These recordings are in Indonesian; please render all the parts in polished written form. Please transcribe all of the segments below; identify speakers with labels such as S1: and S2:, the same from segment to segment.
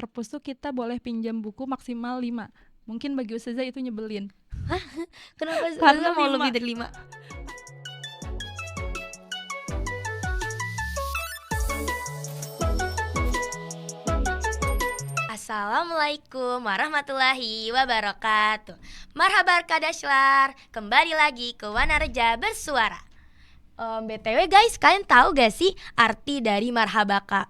S1: perpus tuh kita boleh pinjam buku maksimal 5. Mungkin bagi Ustazah itu nyebelin.
S2: Kenapa
S1: Karena
S2: Ustazah mau
S1: 5.
S2: lebih dari 5? Assalamualaikum warahmatullahi wabarakatuh. Marhabar Kadashlar, kembali lagi ke Wanarja Bersuara. BTW guys, kalian tahu gak sih arti dari marhabaka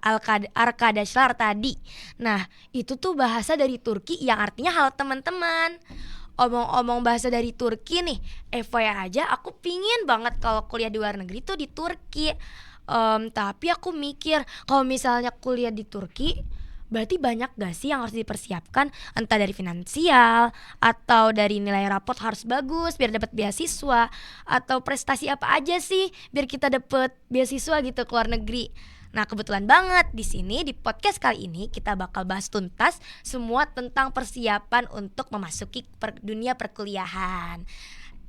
S2: arkadaşlar tadi? Nah, itu tuh bahasa dari Turki yang artinya halo teman-teman. Omong-omong bahasa dari Turki nih, FYI aja aku pingin banget kalau kuliah di luar negeri tuh di Turki. Tapi aku mikir kalau misalnya kuliah di Turki, berarti banyak gak sih yang harus dipersiapkan, entah dari finansial atau dari nilai raport harus bagus biar dapat beasiswa, atau prestasi apa aja sih biar kita dapat beasiswa gitu ke luar negeri. Nah, kebetulan banget di sini di podcast kali ini kita bakal bahas tuntas semua tentang persiapan untuk memasuki dunia perkuliahan.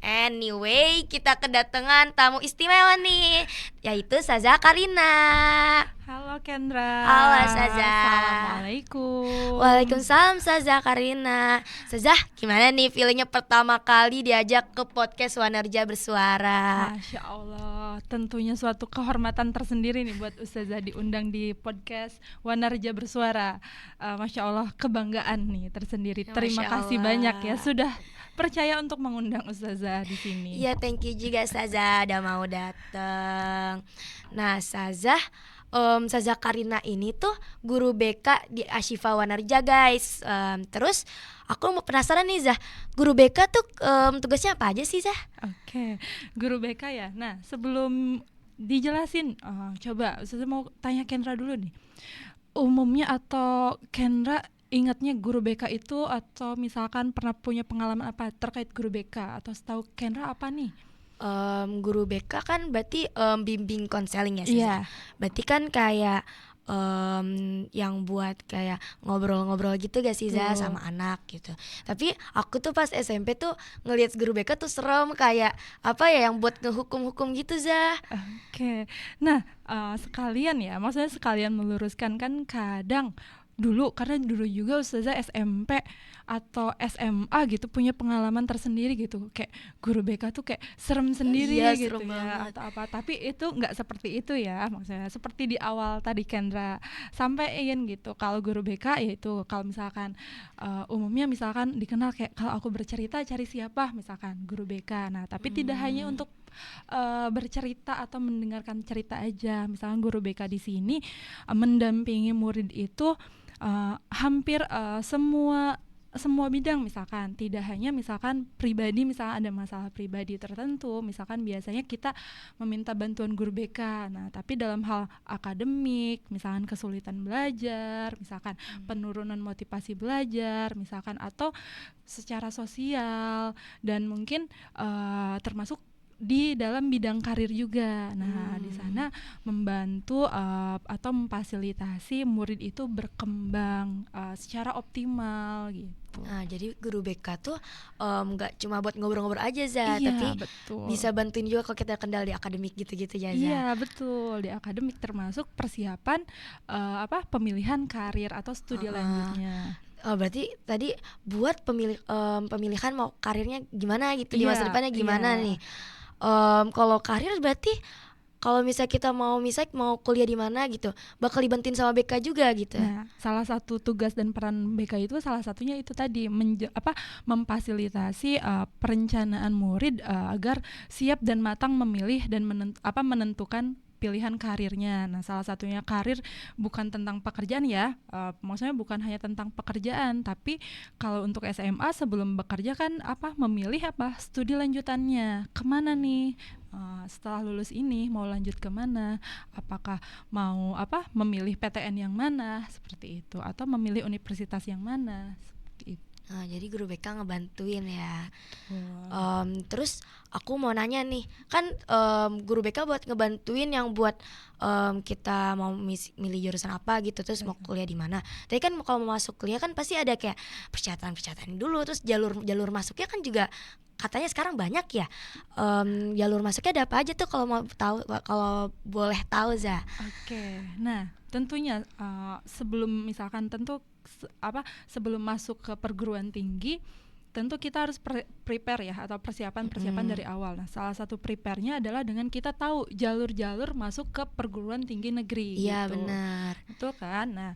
S2: Anyway, kita kedatangan tamu istimewa nih, yaitu Saza Karina.
S1: Halo Kendra.
S2: Halo Saza.
S1: Assalamualaikum.
S2: Waalaikumsalam Saza Karina. Saza, gimana nih feelingnya pertama kali diajak ke podcast Wanarja Bersuara?
S1: Masya Allah, tentunya suatu kehormatan tersendiri nih buat Ustazah diundang di podcast Wanarja Bersuara. Masya Allah, kebanggaan nih tersendiri.
S2: Ya,
S1: Terima
S2: Masya
S1: kasih
S2: Allah.
S1: banyak ya sudah percaya untuk mengundang Ustazah di sini.
S2: Iya, thank you juga Saza udah mau dateng. Nah Saza, Saza Karina ini tuh guru BK di Ashifa Wanarja guys. Terus aku mau penasaran nih Zah, guru BK tuh tugasnya apa aja sih Zah?
S1: Oke, guru BK ya. Nah, sebelum dijelasin, coba Ustazah mau tanya Kendra dulu nih. Umumnya atau Kendra ingatnya guru BK itu, atau misalkan pernah punya pengalaman apa terkait guru BK, atau setahu Kendra apa nih?
S2: Guru BK kan berarti bimbing konseling ya Saza?
S1: Iya.
S2: Berarti kan kayak yang buat kayak ngobrol-ngobrol gitu gak sih Za sama anak gitu. Tapi aku tuh pas SMP tuh ngelihat guru BK tuh serem, kayak apa ya, yang buat ngehukum-hukum gitu Za.
S1: Oke. Nah, sekalian ya, maksudnya sekalian meluruskan, kan kadang dulu, karena dulu juga Ustazah SMP atau SMA gitu punya pengalaman tersendiri gitu, kayak guru BK tuh kayak serem sendiri
S2: Iya,
S1: gitu
S2: serem
S1: ya
S2: banget.
S1: atau apa. Tapi itu nggak seperti itu ya, maksudnya seperti di awal tadi Kendra sampaikan gitu. Kalau guru BK yaitu kalau misalkan umumnya misalkan dikenal kayak kalau aku bercerita cari siapa, misalkan guru BK. Nah, tapi tidak hanya untuk bercerita atau mendengarkan cerita aja. Misalkan guru BK di sini mendampingi murid itu hampir semua bidang, misalkan tidak hanya misalkan pribadi, misalkan ada masalah pribadi tertentu, misalkan biasanya kita meminta bantuan guru BK. Nah, tapi dalam hal akademik, misalkan kesulitan belajar, misalkan penurunan motivasi belajar, misalkan atau secara sosial, dan mungkin termasuk di dalam bidang karir juga. Nah, di sana membantu atau memfasilitasi murid itu berkembang secara optimal gitu.
S2: Nah, jadi guru BK tuh nggak cuma buat ngobrol-ngobrol aja Za,
S1: Iya,
S2: tapi
S1: betul.
S2: bisa bantuin juga kalau kita kendala di akademik gitu-gitu ya Za.
S1: Iya, betul. Di akademik termasuk persiapan pemilihan karir atau studi lanjutnya.
S2: Berarti tadi buat pemilihan mau karirnya gimana gitu, di masa
S1: Iya,
S2: depannya gimana
S1: iya.
S2: nih. Kalau karir berarti kalau misalnya kita mau kuliah di mana gitu, bakal dibantuin sama BK juga gitu.
S1: Nah, salah satu tugas dan peran BK itu salah satunya itu tadi memfasilitasi perencanaan murid agar siap dan matang memilih dan menentukan pilihan karirnya. Nah, salah satunya karir bukan tentang pekerjaan ya, maksudnya bukan hanya tentang pekerjaan, tapi kalau untuk SMA sebelum bekerja kan memilih studi lanjutannya kemana nih. Setelah lulus ini mau lanjut kemana, apakah mau memilih PTN yang mana seperti itu, atau memilih universitas yang mana seperti itu.
S2: Nah, jadi guru BK ngebantuin ya.
S1: Wow.
S2: Terus aku mau nanya nih, kan guru BK buat ngebantuin yang buat kita mau milih jurusan apa gitu, terus mau kuliah di mana. Tapi kan kalau mau masuk kuliah kan pasti ada kayak persyaratan dulu, terus jalur masuknya kan juga katanya sekarang banyak ya. Jalur masuknya ada apa aja tuh, kalau mau tahu, kalau boleh tahu Za?
S1: Oke, nah tentunya sebelum misalkan tentu sebelum masuk ke perguruan tinggi tentu kita harus prepare ya, atau persiapan dari awal. Nah, salah satu prepare-nya adalah dengan kita tahu jalur-jalur masuk ke perguruan tinggi negeri.
S2: Iya,
S1: gitu.
S2: benar.
S1: Betul kan? Nah,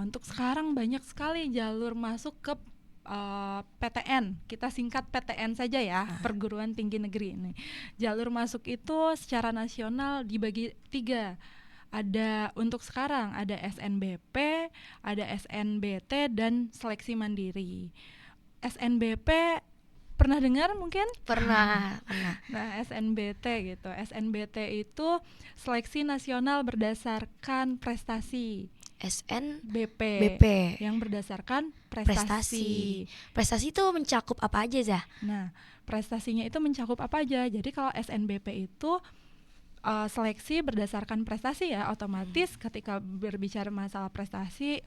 S1: untuk sekarang banyak sekali jalur masuk ke PTN. Kita singkat PTN saja ya, perguruan tinggi negeri ini. Jalur masuk itu secara nasional dibagi 3. Ada untuk sekarang ada SNBP, ada SNBT, dan seleksi mandiri. SNBP pernah dengar mungkin?
S2: Pernah.
S1: Nah, SNBT gitu. SNBT itu seleksi nasional berdasarkan prestasi.
S2: SNBP
S1: yang berdasarkan prestasi.
S2: Prestasi itu mencakup apa aja, Zah?
S1: Nah, prestasinya itu mencakup apa aja. Jadi kalau SNBP itu seleksi berdasarkan prestasi ya, otomatis ketika berbicara masalah prestasi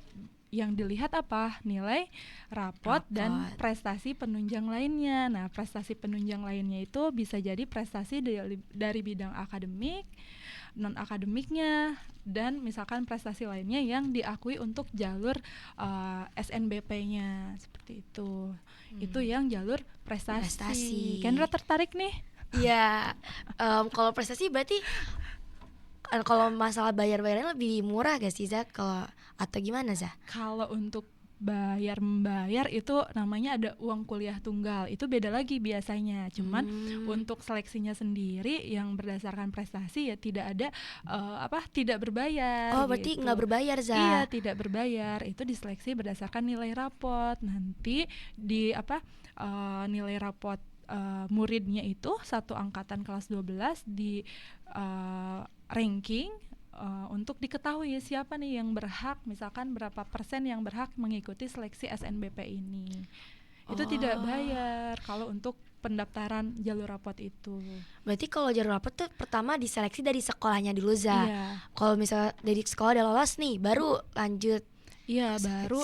S1: yang dilihat apa? Nilai rapot dan prestasi penunjang lainnya. Nah, prestasi penunjang lainnya itu bisa jadi prestasi dari bidang akademik, non akademiknya, dan misalkan prestasi lainnya yang diakui untuk jalur SNBP-nya seperti itu. Itu yang jalur prestasi. Kendra tertarik nih?
S2: Iya. Kalau prestasi berarti kalau masalah bayar-bayarannya lebih murah gak sih, Zah? Atau gimana, Zah?
S1: Kalau untuk membayar itu namanya ada uang kuliah tunggal, itu beda lagi biasanya. Cuman untuk seleksinya sendiri yang berdasarkan prestasi ya tidak ada tidak berbayar.
S2: Oh, berarti nggak berbayar, Zah?
S1: Iya, tidak berbayar. Itu diseleksi berdasarkan nilai rapot. Nanti di nilai rapot muridnya itu satu angkatan kelas 12 di ranking untuk diketahui siapa nih yang berhak, misalkan berapa persen yang berhak mengikuti seleksi SNBP ini. Itu tidak bayar kalau untuk pendaftaran jalur rapot itu.
S2: Berarti kalau jalur rapot tuh pertama diseleksi dari sekolahnya dulu, Zah.
S1: Iya.
S2: Kalau misalnya dari sekolah udah lolos nih, baru lanjut.
S1: Iya, baru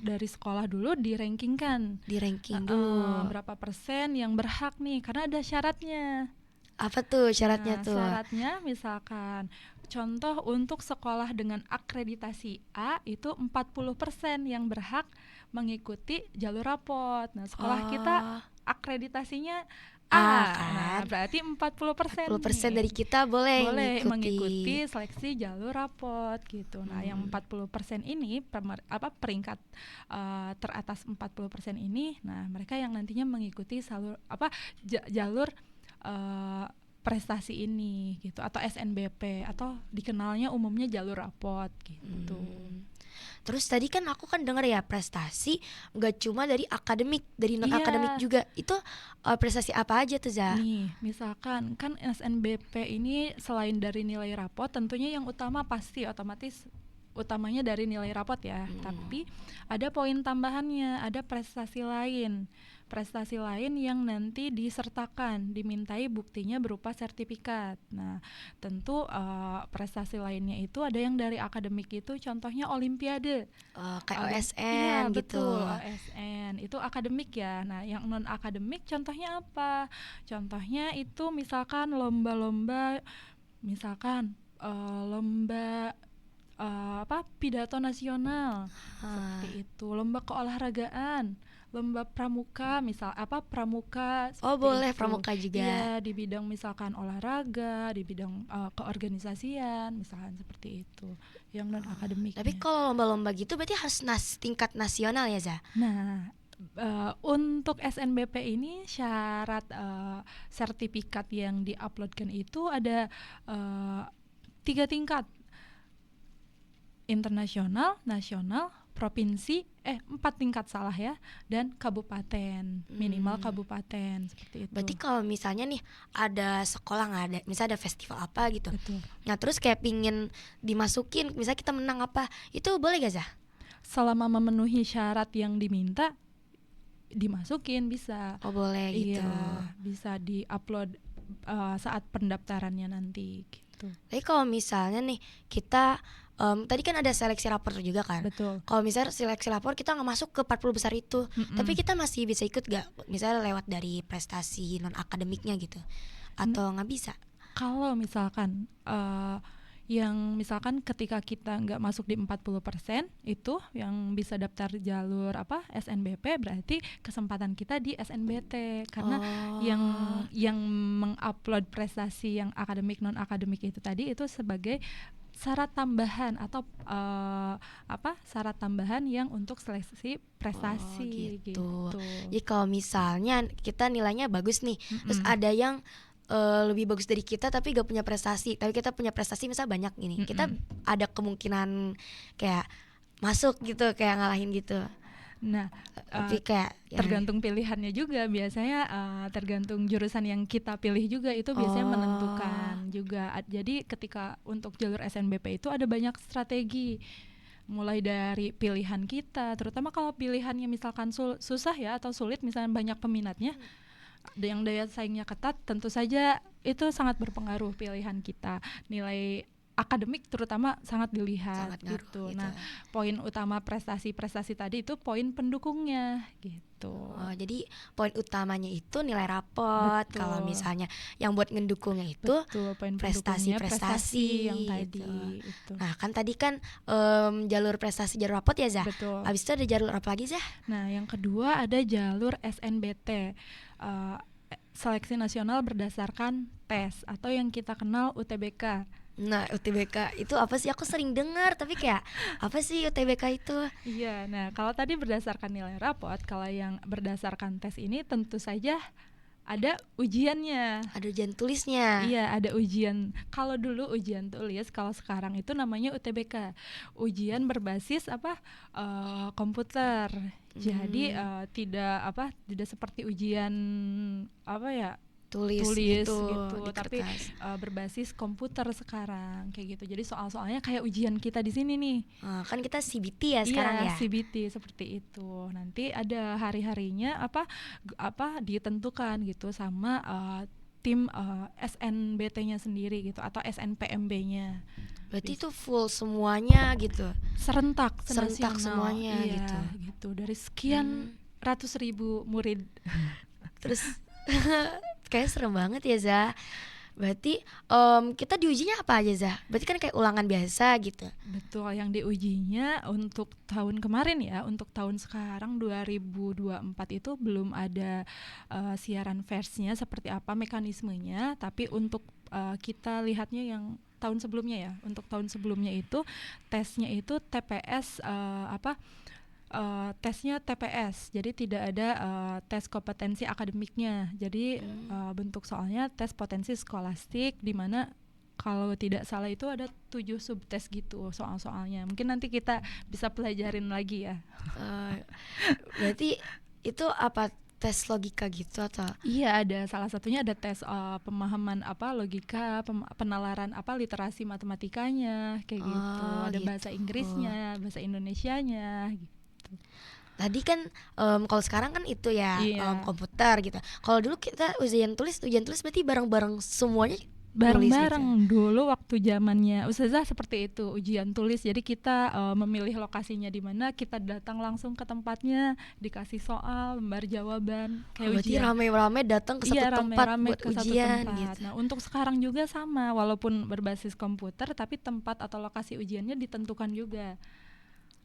S1: dari sekolah dulu di-rankingkan.
S2: Di-ranking dulu.
S1: Berapa persen yang berhak nih, karena ada syaratnya.
S2: Apa tuh syaratnya tuh?
S1: Syaratnya misalkan contoh untuk sekolah dengan akreditasi A itu 40% yang berhak mengikuti jalur rapot. Nah, sekolah kita akreditasinya A,
S2: kan?
S1: Nah berarti 40%
S2: 40% dari kita boleh
S1: mengikuti seleksi jalur rapot gitu. Nah, yang 40% ini peringkat teratas 40% ini, nah mereka yang nantinya mengikuti jalur prestasi ini gitu, atau SNBP, atau dikenalnya umumnya jalur rapot gitu.
S2: Terus tadi kan aku dengar ya, prestasi nggak cuma dari akademik, dari non akademik juga. Itu prestasi apa aja tuh, Zah?
S1: Nih, misalkan kan SNBP ini selain dari nilai rapot, tentunya yang utama pasti otomatis utamanya dari nilai rapot ya. Tapi ada poin tambahannya, ada prestasi lain yang nanti disertakan, dimintai buktinya berupa sertifikat. Nah, tentu prestasi lainnya itu ada yang dari akademik, itu contohnya olimpiade.
S2: Kayak OSN gitu.
S1: Betul, OSN itu akademik ya. Nah, yang non akademik contohnya apa? Contohnya itu misalkan lomba-lomba, misalkan lomba pidato nasional, seperti itu, lomba keolahragaan, lomba pramuka, pramuka.
S2: Boleh
S1: itu.
S2: Pramuka juga.
S1: Iya, di bidang misalkan olahraga, di bidang keorganisasian, misalkan seperti itu, yang non akademik.
S2: Tapi kalau lomba-lomba gitu berarti harus tingkat nasional ya, Zah?
S1: Nah, untuk SNBP ini syarat sertifikat yang diuploadkan itu ada 3 tingkat. Internasional, nasional, provinsi, 4 tingkat salah ya, dan kabupaten, minimal kabupaten, seperti itu.
S2: Berarti kalau misalnya nih ada sekolah misalnya ada festival apa gitu.
S1: Betul.
S2: Nah, terus kayak pingin dimasukin, misalnya kita menang apa, itu boleh gak, Zah?
S1: Selama memenuhi syarat yang diminta, dimasukin bisa.
S2: Oh, boleh gitu.
S1: Iya, bisa di-upload saat pendaftarannya nanti gitu.
S2: Tapi kalau misalnya nih kita tadi kan ada seleksi rapor juga kan.
S1: Betul.
S2: Kalau misalnya seleksi rapor kita nggak masuk ke 40 besar itu, tapi kita masih bisa ikut gak? Misalnya lewat dari prestasi non akademiknya gitu, atau nggak bisa?
S1: Kalau misalkan yang misalkan ketika kita nggak masuk di 40% itu yang bisa daftar jalur apa SNBP, berarti kesempatan kita di SNBT karena yang
S2: Oh,
S1: yang mengupload prestasi yang akademik non akademik itu tadi itu sebagai syarat tambahan atau syarat tambahan yang untuk seleksi
S2: oh
S1: prestasi
S2: gitu.
S1: gitu.
S2: Jadi kalau misalnya kita nilainya bagus nih, terus
S1: Mm-mm.
S2: ada yang lebih bagus dari kita tapi gak punya prestasi, tapi kita punya prestasi misalnya banyak gini, kita
S1: Mm-mm.
S2: ada kemungkinan kayak masuk gitu, kayak ngalahin gitu.
S1: Nah,
S2: Tapi kayak ya,
S1: tergantung pilihannya juga biasanya, tergantung jurusan yang kita pilih juga itu biasanya
S2: oh,
S1: menentukan juga. Jadi ketika untuk jalur SNBP itu ada banyak strategi, mulai dari pilihan kita, terutama kalau pilihannya misalkan susah ya atau sulit, misalnya banyak peminatnya, yang daya saingnya ketat, tentu saja itu sangat berpengaruh pilihan kita. Nilai akademik terutama sangat dilihat
S2: sangat ngaruh
S1: gitu.
S2: gitu.
S1: Nah, poin utama prestasi-prestasi tadi itu poin pendukungnya gitu.
S2: Oh, jadi poin utamanya itu nilai rapot. Kalau
S1: Betul.
S2: misalnya yang buat ngedukungnya itu
S1: Betul, poin pendukungnya
S2: prestasi-prestasi
S1: prestasi yang
S2: gitu.
S1: tadi itu.
S2: Nah, kan tadi kan jalur prestasi jalur rapot ya, Zah.
S1: Betul.
S2: Habis itu ada jalur apa lagi, Zah?
S1: Nah, yang kedua ada jalur SNBT. eh, Seleksi nasional berdasarkan tes atau yang kita kenal UTBK.
S2: Nah, UTBK itu apa sih? Aku sering dengar, tapi kayak apa sih UTBK itu?
S1: Iya, nah kalau tadi berdasarkan nilai rapot, kalau yang berdasarkan tes ini tentu saja ada ujiannya.
S2: Ada ujian tulisnya.
S1: Iya, ada ujian. Kalau dulu ujian tulis, kalau sekarang itu namanya UTBK. Ujian berbasis komputer. Jadi
S2: Hmm,
S1: tidak seperti ujian apa ya
S2: tulis
S1: tulis
S2: gitu
S1: gitu,
S2: di
S1: tapi
S2: kertas.
S1: berbasis komputer sekarang kayak gitu. Jadi soal-soalnya kayak ujian kita di sini nih.
S2: Kan kita CBT ya sekarang
S1: Iya,
S2: ya.
S1: CBT seperti itu. Nanti ada hari-harinya ditentukan gitu sama tim SNBT-nya sendiri gitu atau SNPMB-nya.
S2: Berarti itu full semuanya gitu.
S1: Serentak,
S2: Serentak
S1: senasional.
S2: semuanya
S1: Iya,
S2: gitu.
S1: gitu. Dari sekian
S2: Hmm,
S1: ratus ribu murid.
S2: terus kayak serem banget ya, Zah. Berarti kita diujinya apa aja, Zah? Berarti kan kayak ulangan biasa gitu.
S1: Betul, yang diujinya untuk tahun kemarin ya, untuk tahun sekarang 2024 itu belum ada siaran persnya seperti apa mekanismenya, tapi untuk kita lihatnya yang tahun sebelumnya ya. Untuk tahun sebelumnya itu tesnya itu TPS tesnya TPS, jadi tidak ada tes kompetensi akademiknya. Jadi
S2: Hmm.
S1: bentuk soalnya tes potensi skolastik, di mana kalau tidak salah itu ada 7 subtes gitu soal-soalnya. Mungkin nanti kita bisa pelajarin lagi ya.
S2: Eh, berarti itu apa, tes logika gitu atau?
S1: Iya, ada salah satunya ada tes pemahaman logika, penalaran literasi matematikanya kayak gitu.
S2: Oh
S1: Ada bahasa
S2: gitu.
S1: Inggrisnya, bahasa Indonesianya gitu.
S2: Tadi kan kalau sekarang kan itu ya
S1: Iya.
S2: komputer gitu. Kalau dulu kita ujian tulis berarti bareng-bareng semuanya nulis gitu.
S1: Bareng-bareng dulu waktu zamannya Ustazah seperti itu, ujian tulis. Jadi kita memilih lokasinya di mana, kita datang langsung ke tempatnya, dikasih soal, lembar jawaban,
S2: Oh,
S1: kayak
S2: berarti
S1: ujian.
S2: rame-rame datang ke
S1: Iya,
S2: satu tempat
S1: rame-rame
S2: buat
S1: ke satu
S2: ujian
S1: tempat.
S2: gitu.
S1: Nah, untuk sekarang juga sama, walaupun berbasis komputer, tapi tempat atau lokasi ujiannya ditentukan juga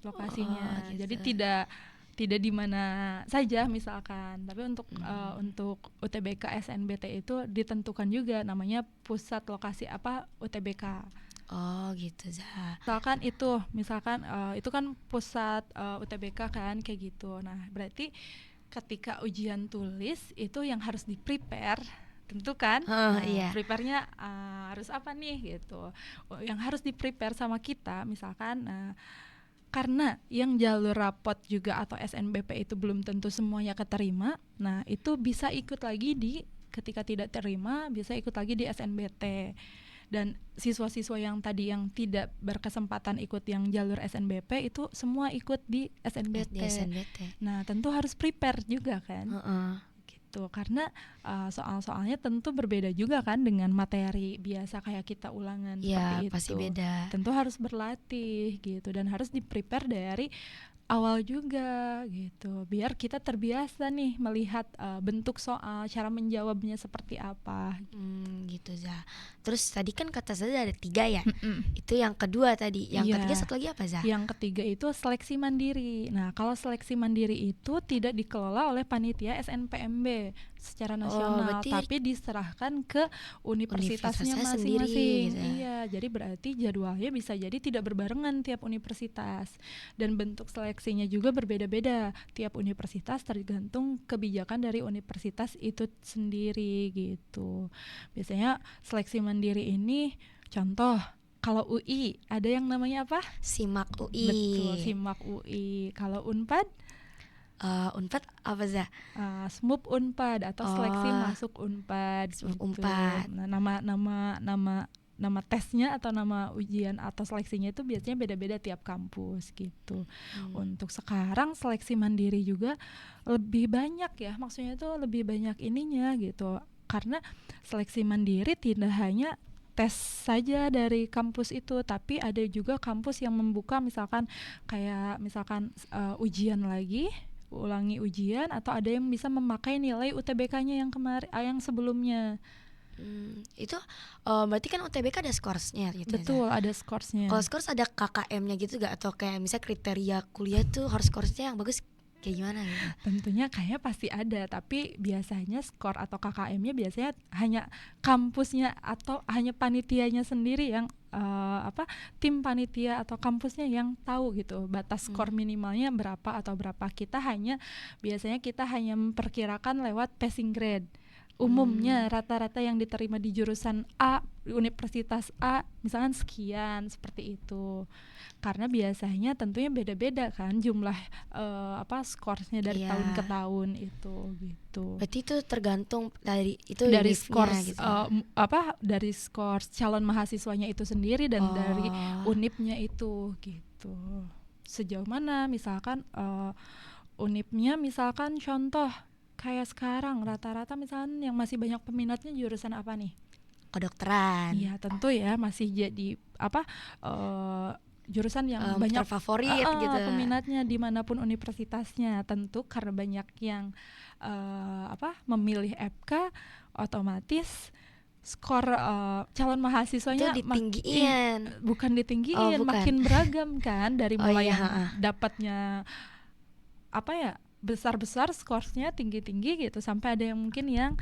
S2: Oh
S1: lokasinya. Jadi
S2: gitu.
S1: tidak tidak di mana saja misalkan, tapi
S2: Hmm.
S1: untuk UTBK SNBT itu ditentukan juga namanya pusat lokasi UTBK.
S2: Oh gitu, Zah.
S1: Misalkan itu kan pusat UTBK kan kayak gitu. Nah, berarti ketika ujian tulis itu yang harus di-prepare, tentu kan. Nah,
S2: Iya.
S1: prepare-nya harus apa nih gitu. Yang harus di-prepare sama kita misalkan karena yang jalur rapot juga atau SNBP itu belum tentu semuanya keterima. Nah, itu bisa ikut lagi ketika tidak terima, bisa ikut lagi di SNBT. Dan siswa-siswa yang tadi yang tidak berkesempatan ikut yang jalur SNBP itu semua ikut di
S2: Di
S1: SNBT.
S2: SNBT.
S1: Nah, tentu harus prepare juga kan.
S2: Heeh.
S1: Gitu. Karena soal-soalnya tentu berbeda juga kan dengan materi biasa kayak kita ulangan
S2: Ya
S1: seperti
S2: pasti
S1: itu.
S2: beda.
S1: Tentu harus berlatih gitu dan harus di-prepare dari awal juga gitu. Biar kita terbiasa nih melihat bentuk soal, cara menjawabnya seperti apa.
S2: Gitu Za. Terus tadi kan kata Za ada 3 ya.
S1: Mm-mm.
S2: Itu yang kedua tadi. Yang
S1: Iya.
S2: ketiga satu lagi apa Za?
S1: Yang ketiga itu seleksi mandiri. Nah, kalau seleksi mandiri itu tidak dikelola oleh panitia SNPMB secara nasional,
S2: berarti
S1: tapi diserahkan ke universitasnya
S2: universitasnya sendiri
S1: masing-masing.
S2: gitu.
S1: Iya, jadi berarti jadwalnya bisa jadi tidak berbarengan tiap universitas. Dan bentuk seleksinya juga berbeda-beda tiap universitas tergantung kebijakan dari universitas itu sendiri gitu. Biasanya seleksi mandiri ini contoh kalau UI ada yang namanya apa?
S2: SIMAK UI.
S1: Betul, SIMAK UI. Kalau Unpad,
S2: Unpad apa Za?
S1: SMUP Unpad atau seleksi
S2: Oh,
S1: masuk Unpad.
S2: SMUP
S1: gitu.
S2: Unpad.
S1: Nah, nama tesnya atau nama ujian atau seleksinya itu biasanya beda-beda tiap kampus gitu. Untuk sekarang seleksi mandiri juga lebih banyak ya, maksudnya itu lebih banyak ininya gitu. Karena seleksi mandiri tidak hanya tes saja dari kampus itu, tapi ada juga kampus yang membuka misalkan ujian lagi, ulangi ujian, atau ada yang bisa memakai nilai UTBK-nya yang yang sebelumnya.
S2: Itu berarti kan UTBK ada skorsnya gitu.
S1: Betul, ada skorsnya.
S2: Kalau skors ada KKM-nya gitu gak? Atau kayak misalnya kriteria kuliah tuh harus skorsnya yang bagus kayak gimana gitu?
S1: Tentunya kayaknya pasti ada, tapi biasanya skor atau KKM-nya biasanya hanya kampusnya atau hanya panitianya sendiri yang tim panitia atau kampusnya yang tahu gitu batas skor minimalnya berapa atau berapa. Biasanya kita hanya memperkirakan lewat passing grade. Umumnya rata-rata yang diterima di jurusan A, universitas A misalkan sekian, seperti itu. Karena biasanya tentunya beda-beda kan jumlah skorsnya dari tahun ke tahun itu gitu.
S2: Berarti itu tergantung dari
S1: skors
S2: gitu.
S1: Dari skors calon mahasiswanya itu sendiri dan dari unipnya itu gitu. Sejauh mana misalkan unipnya misalkan contoh kayak sekarang rata-rata misalkan yang masih banyak peminatnya jurusan apa nih?
S2: Kedokteran.
S1: Iya, tentu ya masih jadi jurusan yang banyak
S2: favorit gitu
S1: peminatnya dimanapun universitasnya. Tentu karena banyak yang memilih FK, otomatis skor calon mahasiswanya
S2: itu ditinggiin.
S1: Bukan ditinggiin, makin beragam kan, dari mulai yang dapatnya besar-besar skorsnya, tinggi-tinggi gitu, sampai ada yang mungkin yang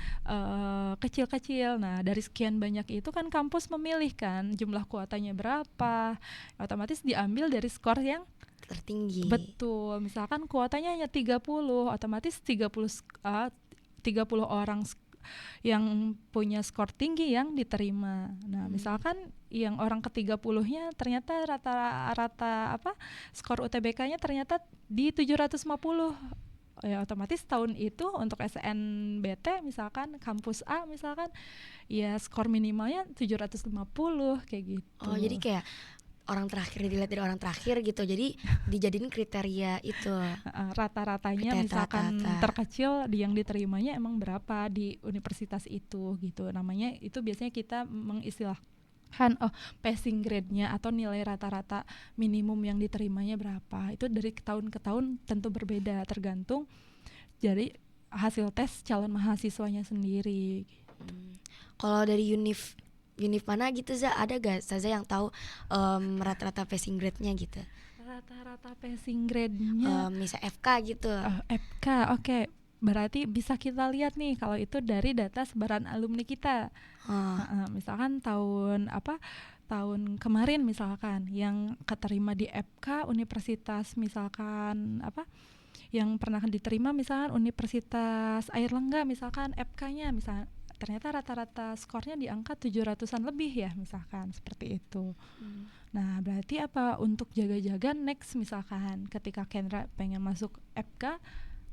S1: kecil-kecil. Nah, dari sekian banyak itu kan kampus memilih kan jumlah kuotanya berapa, otomatis diambil dari skor yang
S2: tertinggi.
S1: Betul, misalkan kuotanya hanya 30, otomatis 30 orang yang punya skor tinggi yang diterima. Nah, misalkan yang orang ke-30-nya ternyata rata-rata skor UTBK-nya ternyata di 750. Ya otomatis tahun itu untuk SNBT misalkan kampus A misalkan ya skor minimalnya 750 kayak gitu.
S2: Oh, jadi kayak orang terakhir dilihat dari orang terakhir gitu. Jadi dijadiin kriteria itu.
S1: Rata-ratanya misalkan terkecil yang diterimanya emang berapa di universitas itu gitu. Namanya itu biasanya kita mengistilahkan passing grade-nya atau nilai rata-rata minimum yang diterimanya berapa. Itu dari tahun ke tahun tentu berbeda tergantung dari hasil tes calon mahasiswanya sendiri.
S2: Kalau dari univ mana gitu Za, ada gak Zaza yang tahu rata-rata passing grade-nya gitu?
S1: Rata-rata passing grade-nya
S2: misal FK gitu.
S1: FK, oke. Berarti bisa kita lihat nih kalau itu dari data sebaran alumni kita. Misalkan tahun kemarin misalkan yang keterima di FK universitas misalkan yang pernah diterima misalkan Universitas Airlangga misalkan FK-nya misalkan ternyata rata-rata skornya di angka 700-an lebih ya misalkan seperti itu. Nah, berarti untuk jaga-jaga next misalkan ketika Kendra pengen masuk FK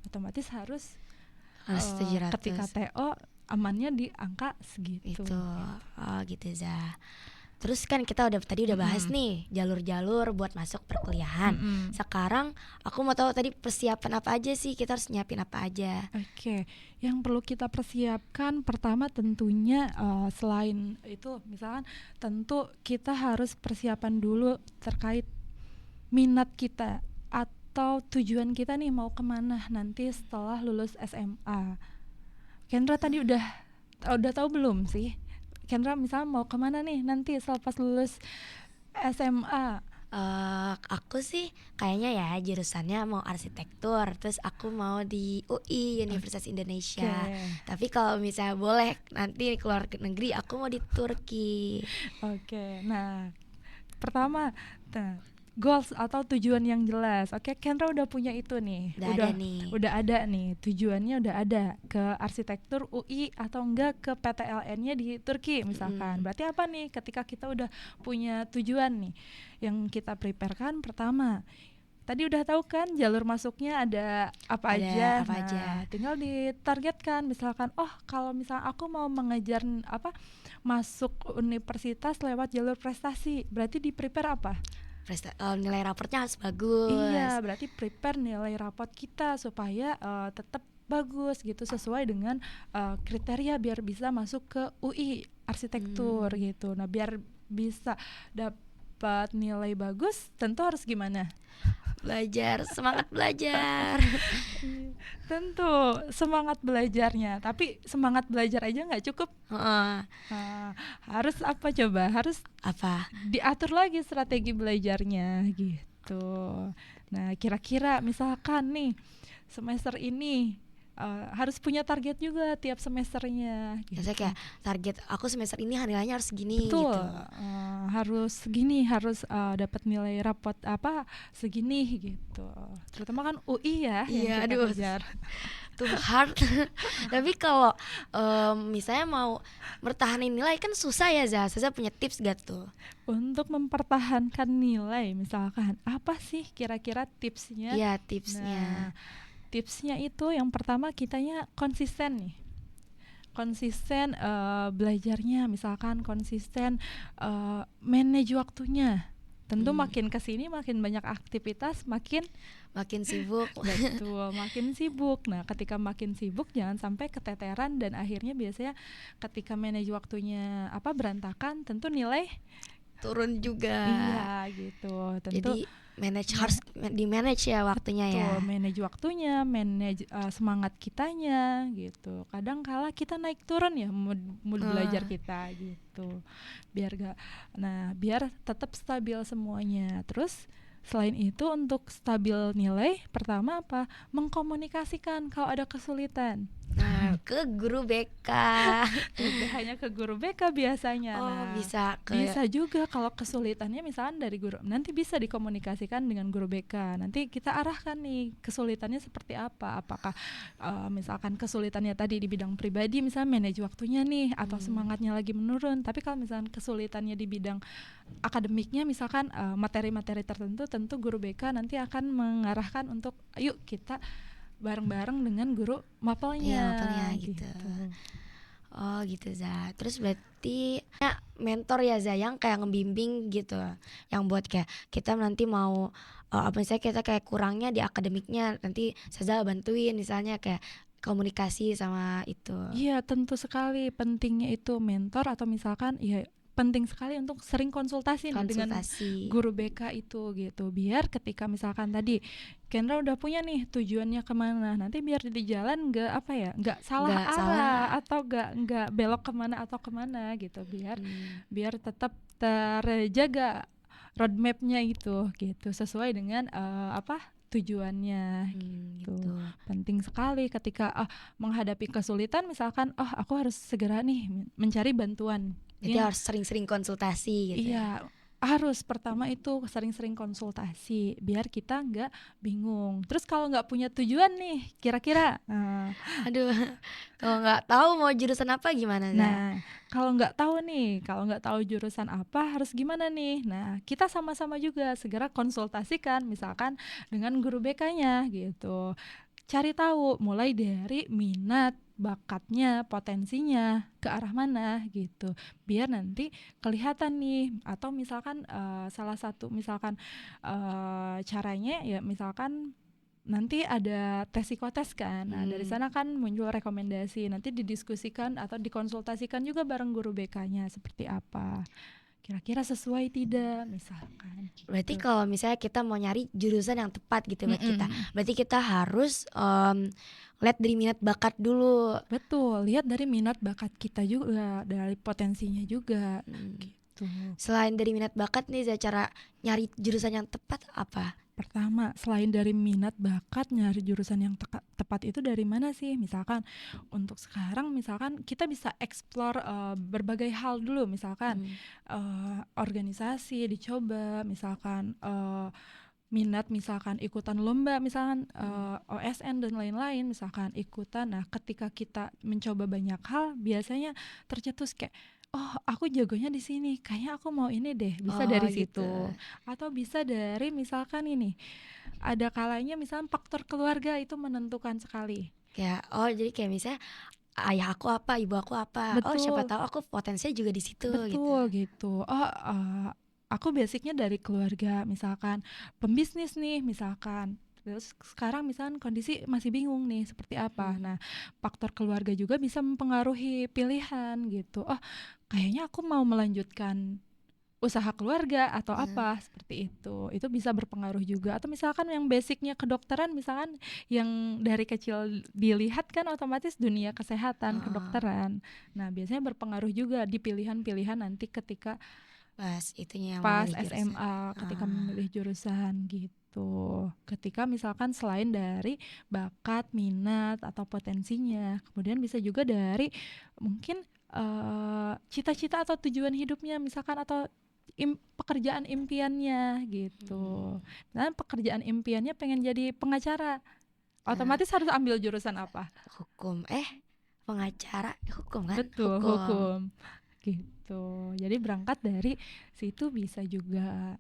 S1: otomatis harus
S2: 700.
S1: ketika TO amannya di angka segitu.
S2: Gitu Za. Terus kan kita tadi udah bahas nih jalur-jalur buat masuk perkuliahan. Sekarang aku mau tahu tadi persiapan apa aja sih, kita harus nyiapin apa aja?
S1: Oke, yang perlu kita persiapkan pertama tentunya selain itu misalkan tentu kita harus persiapan dulu terkait minat kita atau tujuan kita nih mau kemana nanti setelah lulus SMA. Kendra tadi udah tahu belum sih? Kendra misalnya mau kemana nih nanti selepas lulus SMA?
S2: Aku sih kayaknya ya jurusannya mau arsitektur, terus aku mau di UI Universitas Indonesia. Tapi kalau misalnya boleh nanti keluar negeri, aku mau di Turki.
S1: Oke. Nah, pertama, goals atau tujuan yang jelas. Oke, Kendra udah punya itu nih. Udah ada nih. Tujuannya udah ada ke arsitektur UI atau enggak ke PTLN-nya di Turki misalkan. Berarti apa nih ketika kita udah punya tujuan nih yang kita prepare kan pertama. Tadi udah tahu kan jalur masuknya ada apa aja. Tinggal ditargetkan misalkan kalau misalnya aku mau mengejar masuk universitas lewat jalur prestasi, berarti di prepare apa?
S2: Nilai raportnya harus bagus.
S1: Iya, berarti prepare nilai raport kita supaya tetap bagus gitu sesuai dengan kriteria biar bisa masuk ke UI arsitektur gitu. Nah, biar bisa dapat nilai bagus tentu harus gimana?
S2: Semangat belajar.
S1: Tentu semangat belajarnya, tapi semangat belajar aja nggak cukup. Harus apa coba? Harus
S2: apa?
S1: Diatur lagi strategi belajarnya gitu. Nah, kira-kira misalkan nih semester ini harus punya target juga tiap semesternya gitu.
S2: Biasanya kayak target aku semester ini nilainya harus segini.
S1: Betul.
S2: Gitu.
S1: Harus segini, harus dapat nilai rapot segini gitu. Terutama kan UI ya yang kita kejar.
S2: Tuh hard. Tapi kalau misalnya mau bertahanin nilai kan susah ya, Zaza punya tips gak tuh?
S1: Untuk mempertahankan nilai misalkan apa sih kira-kira tipsnya?
S2: Iya, tipsnya.
S1: Nah, tipsnya itu yang pertama kitanya konsisten nih. Konsisten belajarnya, misalkan konsisten manage waktunya. Tentu makin kesini makin banyak aktivitas, makin
S2: sibuk.
S1: Betul, makin sibuk. Nah, ketika makin sibuk jangan sampai keteteran dan akhirnya biasanya ketika manage waktunya berantakan, tentu nilai
S2: turun juga.
S1: Iya, gitu. Tentu
S2: jadi harus di-manage ya waktunya.
S1: Betul,
S2: ya.
S1: Manage waktunya, manage semangat kitanya gitu. Kadang kala kita naik turun ya mood belajar kita gitu. Biar tetap stabil semuanya. Terus selain itu untuk stabil nilai, pertama apa? Mengkomunikasikan kalau ada kesulitan.
S2: Nah, ke guru BK.
S1: Tidak hanya ke guru BK biasanya.
S2: Bisa
S1: juga kalau kesulitannya misalkan dari guru. Nanti bisa dikomunikasikan dengan guru BK. Nanti kita arahkan nih kesulitannya seperti apa. Apakah misalkan kesulitannya tadi di bidang pribadi, misalnya manage waktunya nih, atau semangatnya lagi menurun. Tapi kalau misalkan kesulitannya di bidang akademiknya, misalkan materi-materi tertentu, tentu guru BK nanti akan mengarahkan untuk yuk kita bareng-bareng dengan guru mapelnya
S2: gitu. Oh gitu, Za. Terus berarti mentor ya, Za, yang kayak ngebimbing gitu, yang buat kayak kita nanti mau misalnya kita kayak kurangnya di akademiknya, nanti Zaza bantuin misalnya kayak komunikasi sama itu.
S1: Iya, tentu sekali pentingnya itu mentor, atau misalkan ya penting sekali untuk sering konsultasi dengan guru BK itu gitu, biar ketika misalkan tadi Kendra udah punya nih tujuannya kemana, nanti biar di jalan nggak salah arah atau nggak belok kemana atau kemana gitu, biar tetap terjaga roadmapnya itu gitu sesuai dengan tujuannya gitu. Penting sekali ketika menghadapi kesulitan, misalkan aku harus segera nih mencari bantuan.
S2: Jadi harus sering-sering konsultasi gitu.
S1: Iya, harus pertama itu sering-sering konsultasi biar kita nggak bingung. Terus kalau nggak punya tujuan nih, kira-kira
S2: kalau nggak tahu mau jurusan apa gimana?
S1: Nah, kalau nggak tahu jurusan apa harus gimana nih? Nah, kita sama-sama juga segera konsultasikan misalkan dengan guru BK-nya gitu. Cari tahu mulai dari minat, bakatnya, potensinya ke arah mana gitu, biar nanti kelihatan nih. Atau misalkan salah satu misalkan caranya ya misalkan nanti ada tes psikotes kan. Nah, dari sana kan muncul rekomendasi, nanti didiskusikan atau dikonsultasikan juga bareng guru BK-nya seperti apa kira-kira sesuai tidak misalkan
S2: Berarti
S1: gitu.
S2: kalau misalnya kita mau nyari jurusan yang tepat gitu buat kita,
S1: Mm-mm.
S2: berarti kita harus lihat dari minat bakat dulu.
S1: Betul, lihat dari minat bakat kita juga, dari potensinya juga
S2: Hmm.
S1: gitu.
S2: Selain dari minat bakat nih, cara nyari jurusan yang tepat apa?
S1: Pertama, selain dari minat bakat, nyari jurusan yang tepat itu dari mana sih? Misalkan untuk sekarang, misalkan kita bisa explore berbagai hal dulu, misalkan organisasi dicoba, misalkan minat, misalkan ikutan lomba, misalkan OSN dan lain-lain, misalkan ikutan. Nah, ketika kita mencoba banyak hal, biasanya tercetus kayak, oh aku jagonya di sini, kayaknya aku mau ini deh. Bisa
S2: Oh
S1: dari
S2: gitu.
S1: situ, atau bisa dari misalkan ini, ada kalanya misalkan faktor keluarga itu menentukan sekali.
S2: Jadi kayak misalnya ayah aku apa, ibu aku apa. Oh siapa
S1: Betul,
S2: tahu aku potensinya juga di situ gitu.
S1: betul gitu. Oh, aku basicnya dari keluarga, misalkan pembisnis nih, misalkan. Terus sekarang misalkan kondisi masih bingung nih seperti apa. Nah, faktor keluarga juga bisa mempengaruhi pilihan gitu. Oh, kayaknya aku mau melanjutkan usaha keluarga atau apa seperti itu. Itu bisa berpengaruh juga. Atau misalkan yang basicnya kedokteran, misalkan yang dari kecil dilihat kan otomatis dunia kesehatan, kedokteran. Nah, biasanya berpengaruh juga di pilihan-pilihan nanti ketika
S2: Pas itunya yang
S1: pas
S2: memilih jurusan.
S1: SMA, ketika memilih jurusan gitu. Ketika misalkan selain dari bakat, minat atau potensinya, kemudian bisa juga dari mungkin cita-cita atau tujuan hidupnya, misalkan, atau pekerjaan impiannya gitu. Nah, pekerjaan impiannya pengen jadi pengacara,
S2: Nah,
S1: otomatis harus ambil jurusan apa?
S2: hukum. Pengacara hukum kan?
S1: Betul,
S2: Hukum.
S1: hukum gitu. Jadi berangkat dari situ bisa juga.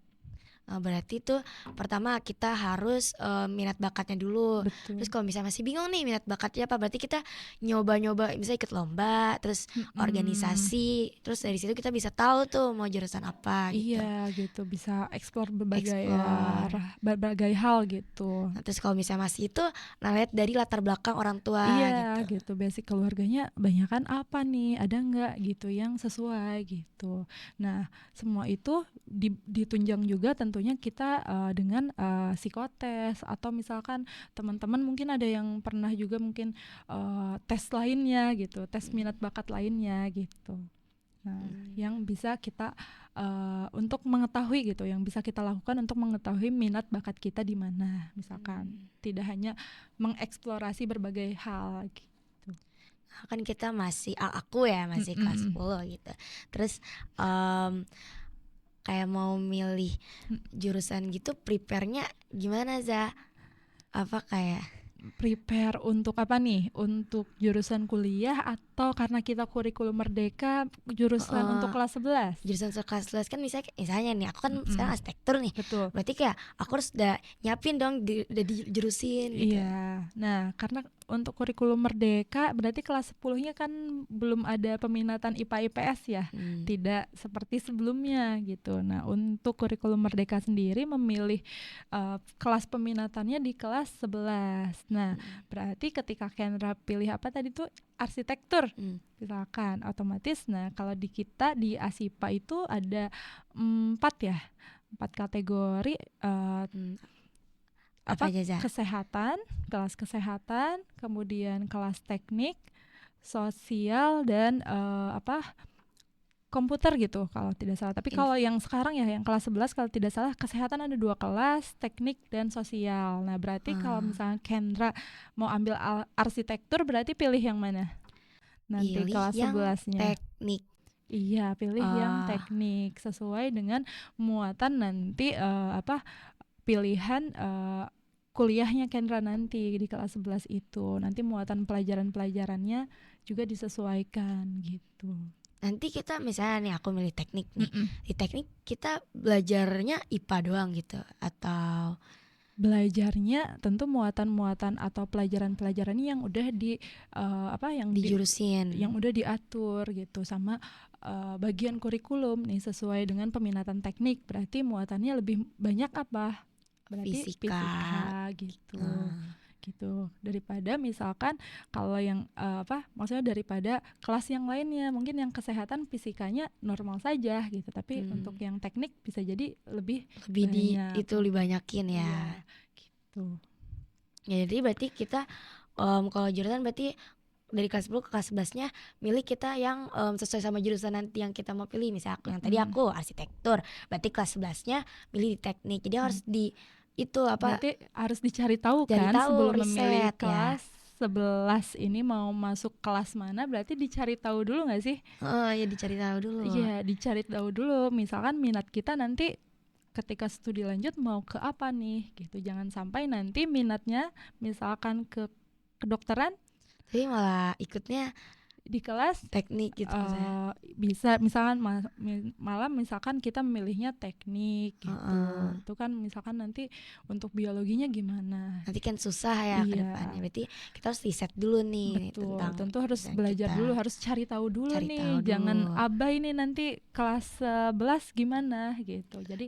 S2: Berarti tuh pertama kita harus minat bakatnya dulu. Terus
S1: Betul.
S2: kalau misalnya masih bingung nih minat bakatnya apa, berarti kita nyoba-nyoba, misalnya ikut lomba, terus organisasi, terus dari situ kita bisa tahu tuh mau jurusan apa gitu.
S1: Iya gitu, bisa explore
S2: Explore.
S1: berbagai hal gitu.
S2: Nah, terus kalau misalnya masih itu, lihat dari latar belakang orang tua
S1: Iya
S2: gitu.
S1: gitu, basic keluarganya banyakan apa nih, ada nggak gitu yang sesuai gitu. Nah, semua itu ditunjang juga tentunya kita dengan psikotes, atau misalkan teman-teman mungkin ada yang pernah juga mungkin tes lainnya gitu, tes minat bakat lainnya gitu. Nah, yang bisa kita untuk mengetahui gitu, yang bisa kita lakukan untuk mengetahui minat bakat kita di mana, misalkan. Tidak hanya mengeksplorasi berbagai hal gitu.
S2: Kan kita masih aku ya masih kelas 10 gitu. Terus kayak mau milih jurusan gitu, prepare-nya gimana Za? Apa kayak
S1: Prepare untuk apa nih? Untuk jurusan kuliah, atau karena kita kurikulum merdeka jurusan untuk kelas 11?
S2: jurusan kelas 11 kan, misalnya nih aku kan sekarang arsitektur nih.
S1: Betul.
S2: Berarti kayak aku harus udah nyiapin dong, udah dijurusin gitu.
S1: Iya. Nah, karena untuk kurikulum merdeka berarti kelas 10-nya kan belum ada peminatan IPA IPS ya. Tidak seperti sebelumnya gitu. Nah, untuk kurikulum merdeka sendiri memilih kelas peminatannya di kelas 11. Nah, berarti ketika Kendra pilih apa tadi tuh, arsitektur misalkan, otomatis nah kalau di kita di ASIPA itu ada 4 kategori,
S2: Apa aja Za?
S1: kesehatan, kelas kesehatan, kemudian kelas teknik, sosial, dan komputer gitu kalau tidak salah. Tapi kalau yang sekarang ya yang kelas 11 kalau tidak salah, kesehatan ada 2 kelas, teknik dan sosial. Nah, berarti kalau misalnya Kendra mau ambil arsitektur, berarti pilih yang mana? Nanti
S2: Pilih
S1: kelas
S2: yang
S1: 11-nya.
S2: teknik.
S1: Iya, pilih yang teknik sesuai dengan muatan nanti pilihan kuliahnya Kendra nanti di kelas 11 itu. Nanti muatan pelajaran-pelajarannya juga disesuaikan gitu.
S2: Nanti kita misalnya nih aku milih teknik nih. Di teknik kita belajarnya IPA doang gitu atau
S1: Belajarnya tentu muatan-muatan atau pelajaran-pelajaran yang udah
S2: dijurusin,
S1: yang udah diatur gitu sama bagian kurikulum nih sesuai dengan peminatan teknik. Berarti muatannya lebih banyak apa? Berarti fisika gitu. gitu. Daripada misalkan kalau yang maksudnya daripada kelas yang lainnya mungkin yang kesehatan fisikanya normal saja gitu, tapi untuk yang teknik bisa jadi lebih banyak.
S2: Lebih banyakin ya.
S1: Iya, gitu.
S2: Ya, jadi berarti kita kalau jurusan berarti dari kelas 10 ke kelas 11-nya milih kita yang sesuai sama jurusan nanti yang kita mau pilih. Misalnya yang tadi aku arsitektur, berarti kelas 11-nya milih di teknik. Jadi harus
S1: berarti harus dicari tahu
S2: Cari
S1: kan
S2: tahu,
S1: sebelum
S2: riset,
S1: memilih
S2: ya.
S1: kelas 11 ini mau masuk kelas mana, berarti dicari tahu dulu nggak sih?
S2: Ya dicari tahu dulu.
S1: Iya, dicari tahu dulu. Misalkan minat kita nanti ketika studi lanjut mau ke apa nih gitu. Jangan sampai nanti minatnya misalkan ke kedokteran
S2: tapi malah ikutnya
S1: di kelas
S2: teknik gitu
S1: bisa misalkan malah misalkan kita memilihnya teknik gitu. Itu kan misalkan nanti untuk biologinya gimana,
S2: nanti kan susah ya ke depannya. Berarti kita harus riset dulu nih.
S1: Betul,
S2: tentang
S1: tentu harus belajar dulu, harus cari tahu dulu nih. Jangan abai nih nanti kelas 11 gimana gitu. Jadi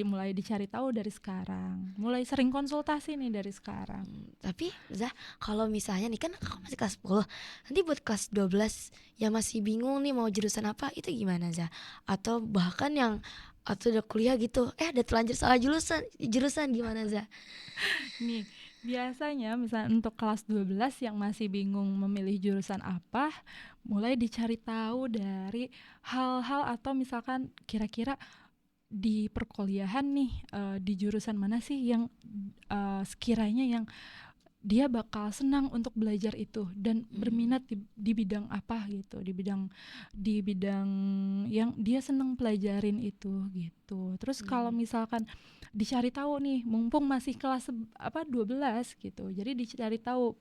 S1: mulai dicari tahu dari sekarang, mulai sering konsultasi nih dari sekarang.
S2: Tapi Zah, kalau misalnya nih kan aku masih kelas 10, nanti buat kelas 12 yang masih bingung nih mau jurusan apa, itu gimana Zah? Atau bahkan yang atau udah kuliah gitu, udah terlanjur salah jurusan gimana Zah?
S1: Nih, biasanya misalnya untuk kelas 12 yang masih bingung memilih jurusan apa, mulai dicari tahu dari hal-hal atau misalkan kira-kira di perkuliahan nih di jurusan mana sih yang sekiranya yang dia bakal senang untuk belajar itu dan berminat di bidang apa gitu, di bidang yang dia senang pelajarin itu gitu. Terus kalau misalkan dicari tahu nih, mumpung masih kelas 12 gitu, jadi dicari tahu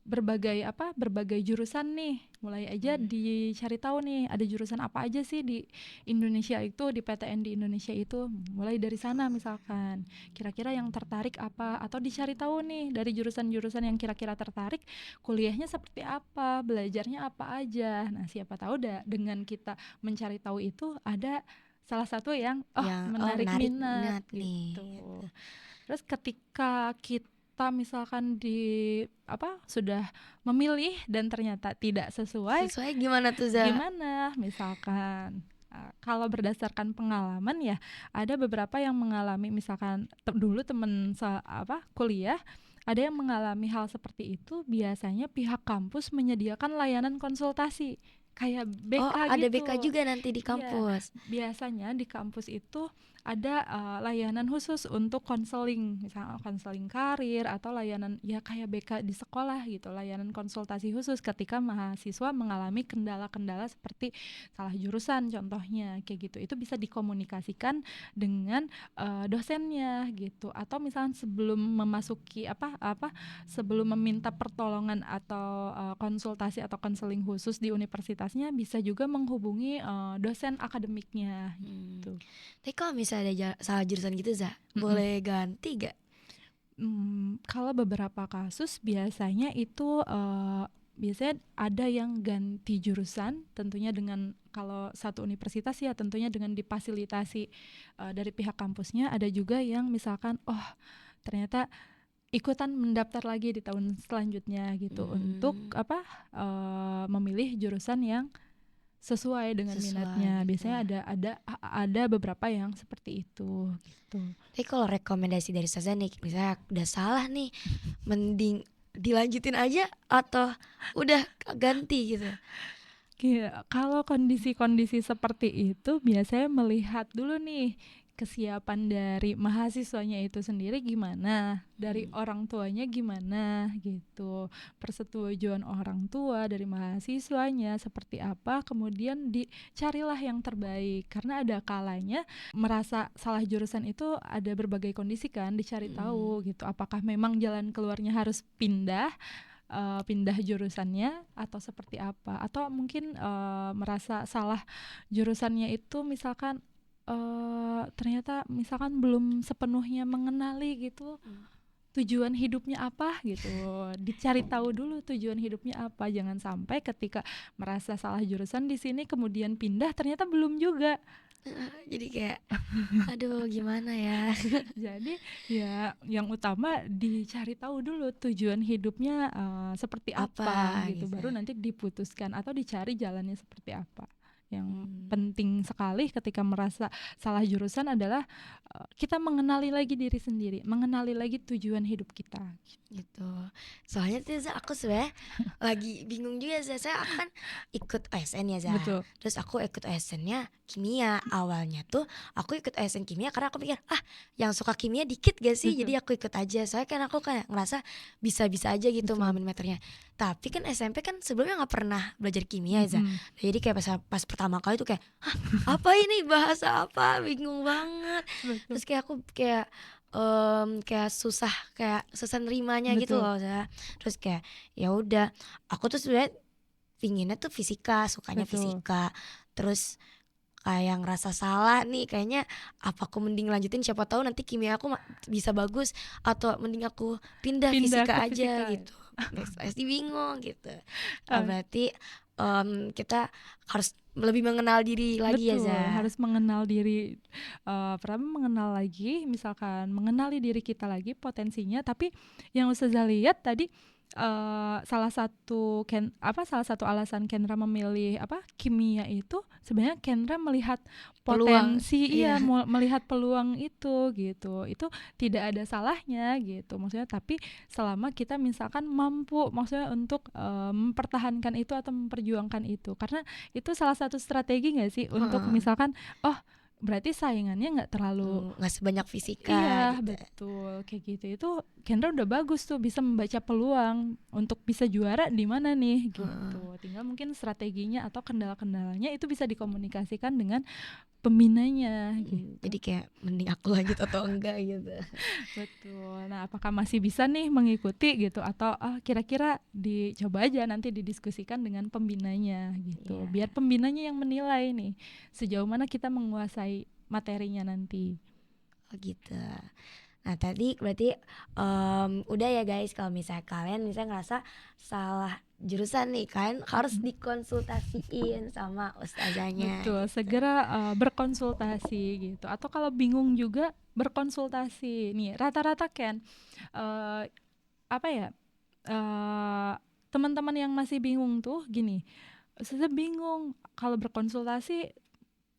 S1: berbagai jurusan nih, mulai aja dicari tahu nih ada jurusan apa aja sih di Indonesia itu, di PTN di Indonesia itu, mulai dari sana misalkan kira-kira yang tertarik apa, atau dicari tahu nih dari jurusan-jurusan yang kira-kira tertarik kuliahnya seperti apa, belajarnya apa aja. Nah siapa tahu dengan kita mencari tahu itu ada salah satu yang menarik minat gitu. Terus ketika kita misalkan sudah memilih dan ternyata tidak sesuai
S2: gimana tuh Zah?
S1: Gimana misalkan kalau berdasarkan pengalaman ya, ada beberapa yang mengalami misalkan dulu temen kuliah ada yang mengalami hal seperti itu. Biasanya pihak kampus menyediakan layanan konsultasi kayak BK gitu.
S2: Ada BK juga nanti di kampus.
S1: Ya, biasanya di kampus itu ada layanan khusus untuk konseling, misalnya konseling karir atau layanan ya kayak BK di sekolah gitu, layanan konsultasi khusus ketika mahasiswa mengalami kendala-kendala seperti salah jurusan contohnya kayak gitu. Itu bisa dikomunikasikan dengan dosennya gitu, atau misalnya sebelum memasuki sebelum meminta pertolongan atau konsultasi atau konseling khusus di universitasnya bisa juga menghubungi dosen akademiknya gitu.
S2: Tapi kalau misalnya ada salah jurusan gitu Zah, boleh ganti gak?
S1: Kalau beberapa kasus biasanya itu biasanya ada yang ganti jurusan, tentunya dengan kalau satu universitas ya tentunya dengan difasilitasi dari pihak kampusnya. Ada juga yang misalkan ternyata ikutan mendaftar lagi di tahun selanjutnya gitu untuk memilih jurusan yang sesuai dengan minatnya gitu. Biasanya ada beberapa yang seperti itu gitu.
S2: Tapi kalau rekomendasi dari Ustazah nih, misalnya udah salah nih, mending dilanjutin aja atau udah ganti gitu?
S1: Kalau kondisi-kondisi seperti itu biasanya melihat dulu nih kesiapan dari mahasiswanya itu sendiri gimana, dari orang tuanya gimana gitu, persetujuan orang tua dari mahasiswanya seperti apa, kemudian dicarilah yang terbaik. Karena ada kalanya merasa salah jurusan itu ada berbagai kondisi kan, dicari tahu gitu, apakah memang jalan keluarnya harus pindah jurusannya atau seperti apa, atau mungkin merasa salah jurusannya itu misalkan ternyata misalkan belum sepenuhnya mengenali gitu tujuan hidupnya apa gitu. Dicari tahu dulu tujuan hidupnya apa, jangan sampai ketika merasa salah jurusan di sini kemudian pindah ternyata belum juga
S2: Jadi kayak aduh gimana ya.
S1: Jadi ya yang utama dicari tahu dulu tujuan hidupnya seperti apa
S2: Apa
S1: gitu,
S2: gitu.
S1: baru nanti diputuskan atau dicari jalannya seperti apa. Yang
S2: Hmm,
S1: penting sekali ketika merasa salah jurusan adalah kita mengenali lagi diri sendiri, mengenali lagi tujuan hidup kita.
S2: gitu. Soalnya tuh Za, aku sebenarnya lagi bingung juga Za. Aku kan ikut OSN ya Za.
S1: Betul.
S2: Terus aku ikut OSN-nya kimia. Awalnya tuh aku ikut OSN kimia karena aku pikir yang suka kimia dikit gak sih,
S1: Betul.
S2: jadi aku ikut aja. Soalnya kan aku kayak ngerasa bisa-bisa aja gitu
S1: Betul.
S2: mahamin materinya. Tapi kan SMP kan sebelumnya nggak pernah belajar kimia ya Za.
S1: Mm-mm.
S2: Jadi kayak pas pertama kali tuh kayak apa ini, bahasa apa, bingung banget.
S1: Betul.
S2: Terus kayak aku kayak susah nerimanya gitu
S1: Betul.
S2: loh Za. Terus kayak ya udah, aku tuh sebenarnya pinginnya tuh fisika, sukanya
S1: Betul.
S2: fisika. Terus kayak ngerasa salah nih, kayaknya apa aku mending lanjutin, siapa tahu nanti kimia aku bisa bagus, atau mending aku pindah
S1: Pindah ke
S2: fisika aja
S1: fisika.
S2: gitu. Pasti bingung gitu.
S1: Eh,
S2: Berarti kita harus lebih mengenal diri lagi ya
S1: Betul,
S2: Za.
S1: harus mengenal diri, pertama mengenal lagi, misalkan mengenali diri kita lagi potensinya. Tapi yang Ustazah lihat tadi, salah satu salah satu alasan Kendra memilih kimia itu sebenarnya Kendra melihat
S2: Peluang,
S1: potensi,
S2: iya.
S1: melihat peluang itu gitu. Itu tidak ada salahnya gitu. Maksudnya tapi selama kita misalkan mampu maksudnya untuk mempertahankan itu atau memperjuangkan itu. Karena itu salah satu strategi nggak sih untuk
S2: Heeh.
S1: misalkan berarti saingannya nggak terlalu.
S2: Nggak sebanyak fisika
S1: Iya
S2: gitu.
S1: betul kayak gitu. Itu Kendra udah bagus tuh bisa membaca peluang untuk bisa juara di mana nih
S2: Heeh.
S1: gitu. Tinggal mungkin strateginya atau kendala-kendalanya itu bisa dikomunikasikan dengan pembinanya gitu.
S2: Jadi kayak mending aku lanjut atau enggak gitu.
S1: Betul. Nah, apakah masih bisa nih mengikuti gitu atau kira-kira dicoba aja nanti didiskusikan dengan pembinanya gitu.
S2: Iya.
S1: Biar pembinanya yang menilai nih sejauh mana kita menguasai materinya nanti.
S2: Oh gitu. Nah tadi berarti udah ya guys, kalau misalnya kalian misalnya ngerasa salah jurusan nih, kalian harus dikonsultasiin sama ustazanya
S1: Betul,
S2: gitu.
S1: segera berkonsultasi gitu. Atau kalau bingung juga berkonsultasi. Nih, rata-rata kan eh, apa ya? eh, Teman-teman yang masih bingung tuh gini. Saya bingung kalau berkonsultasi,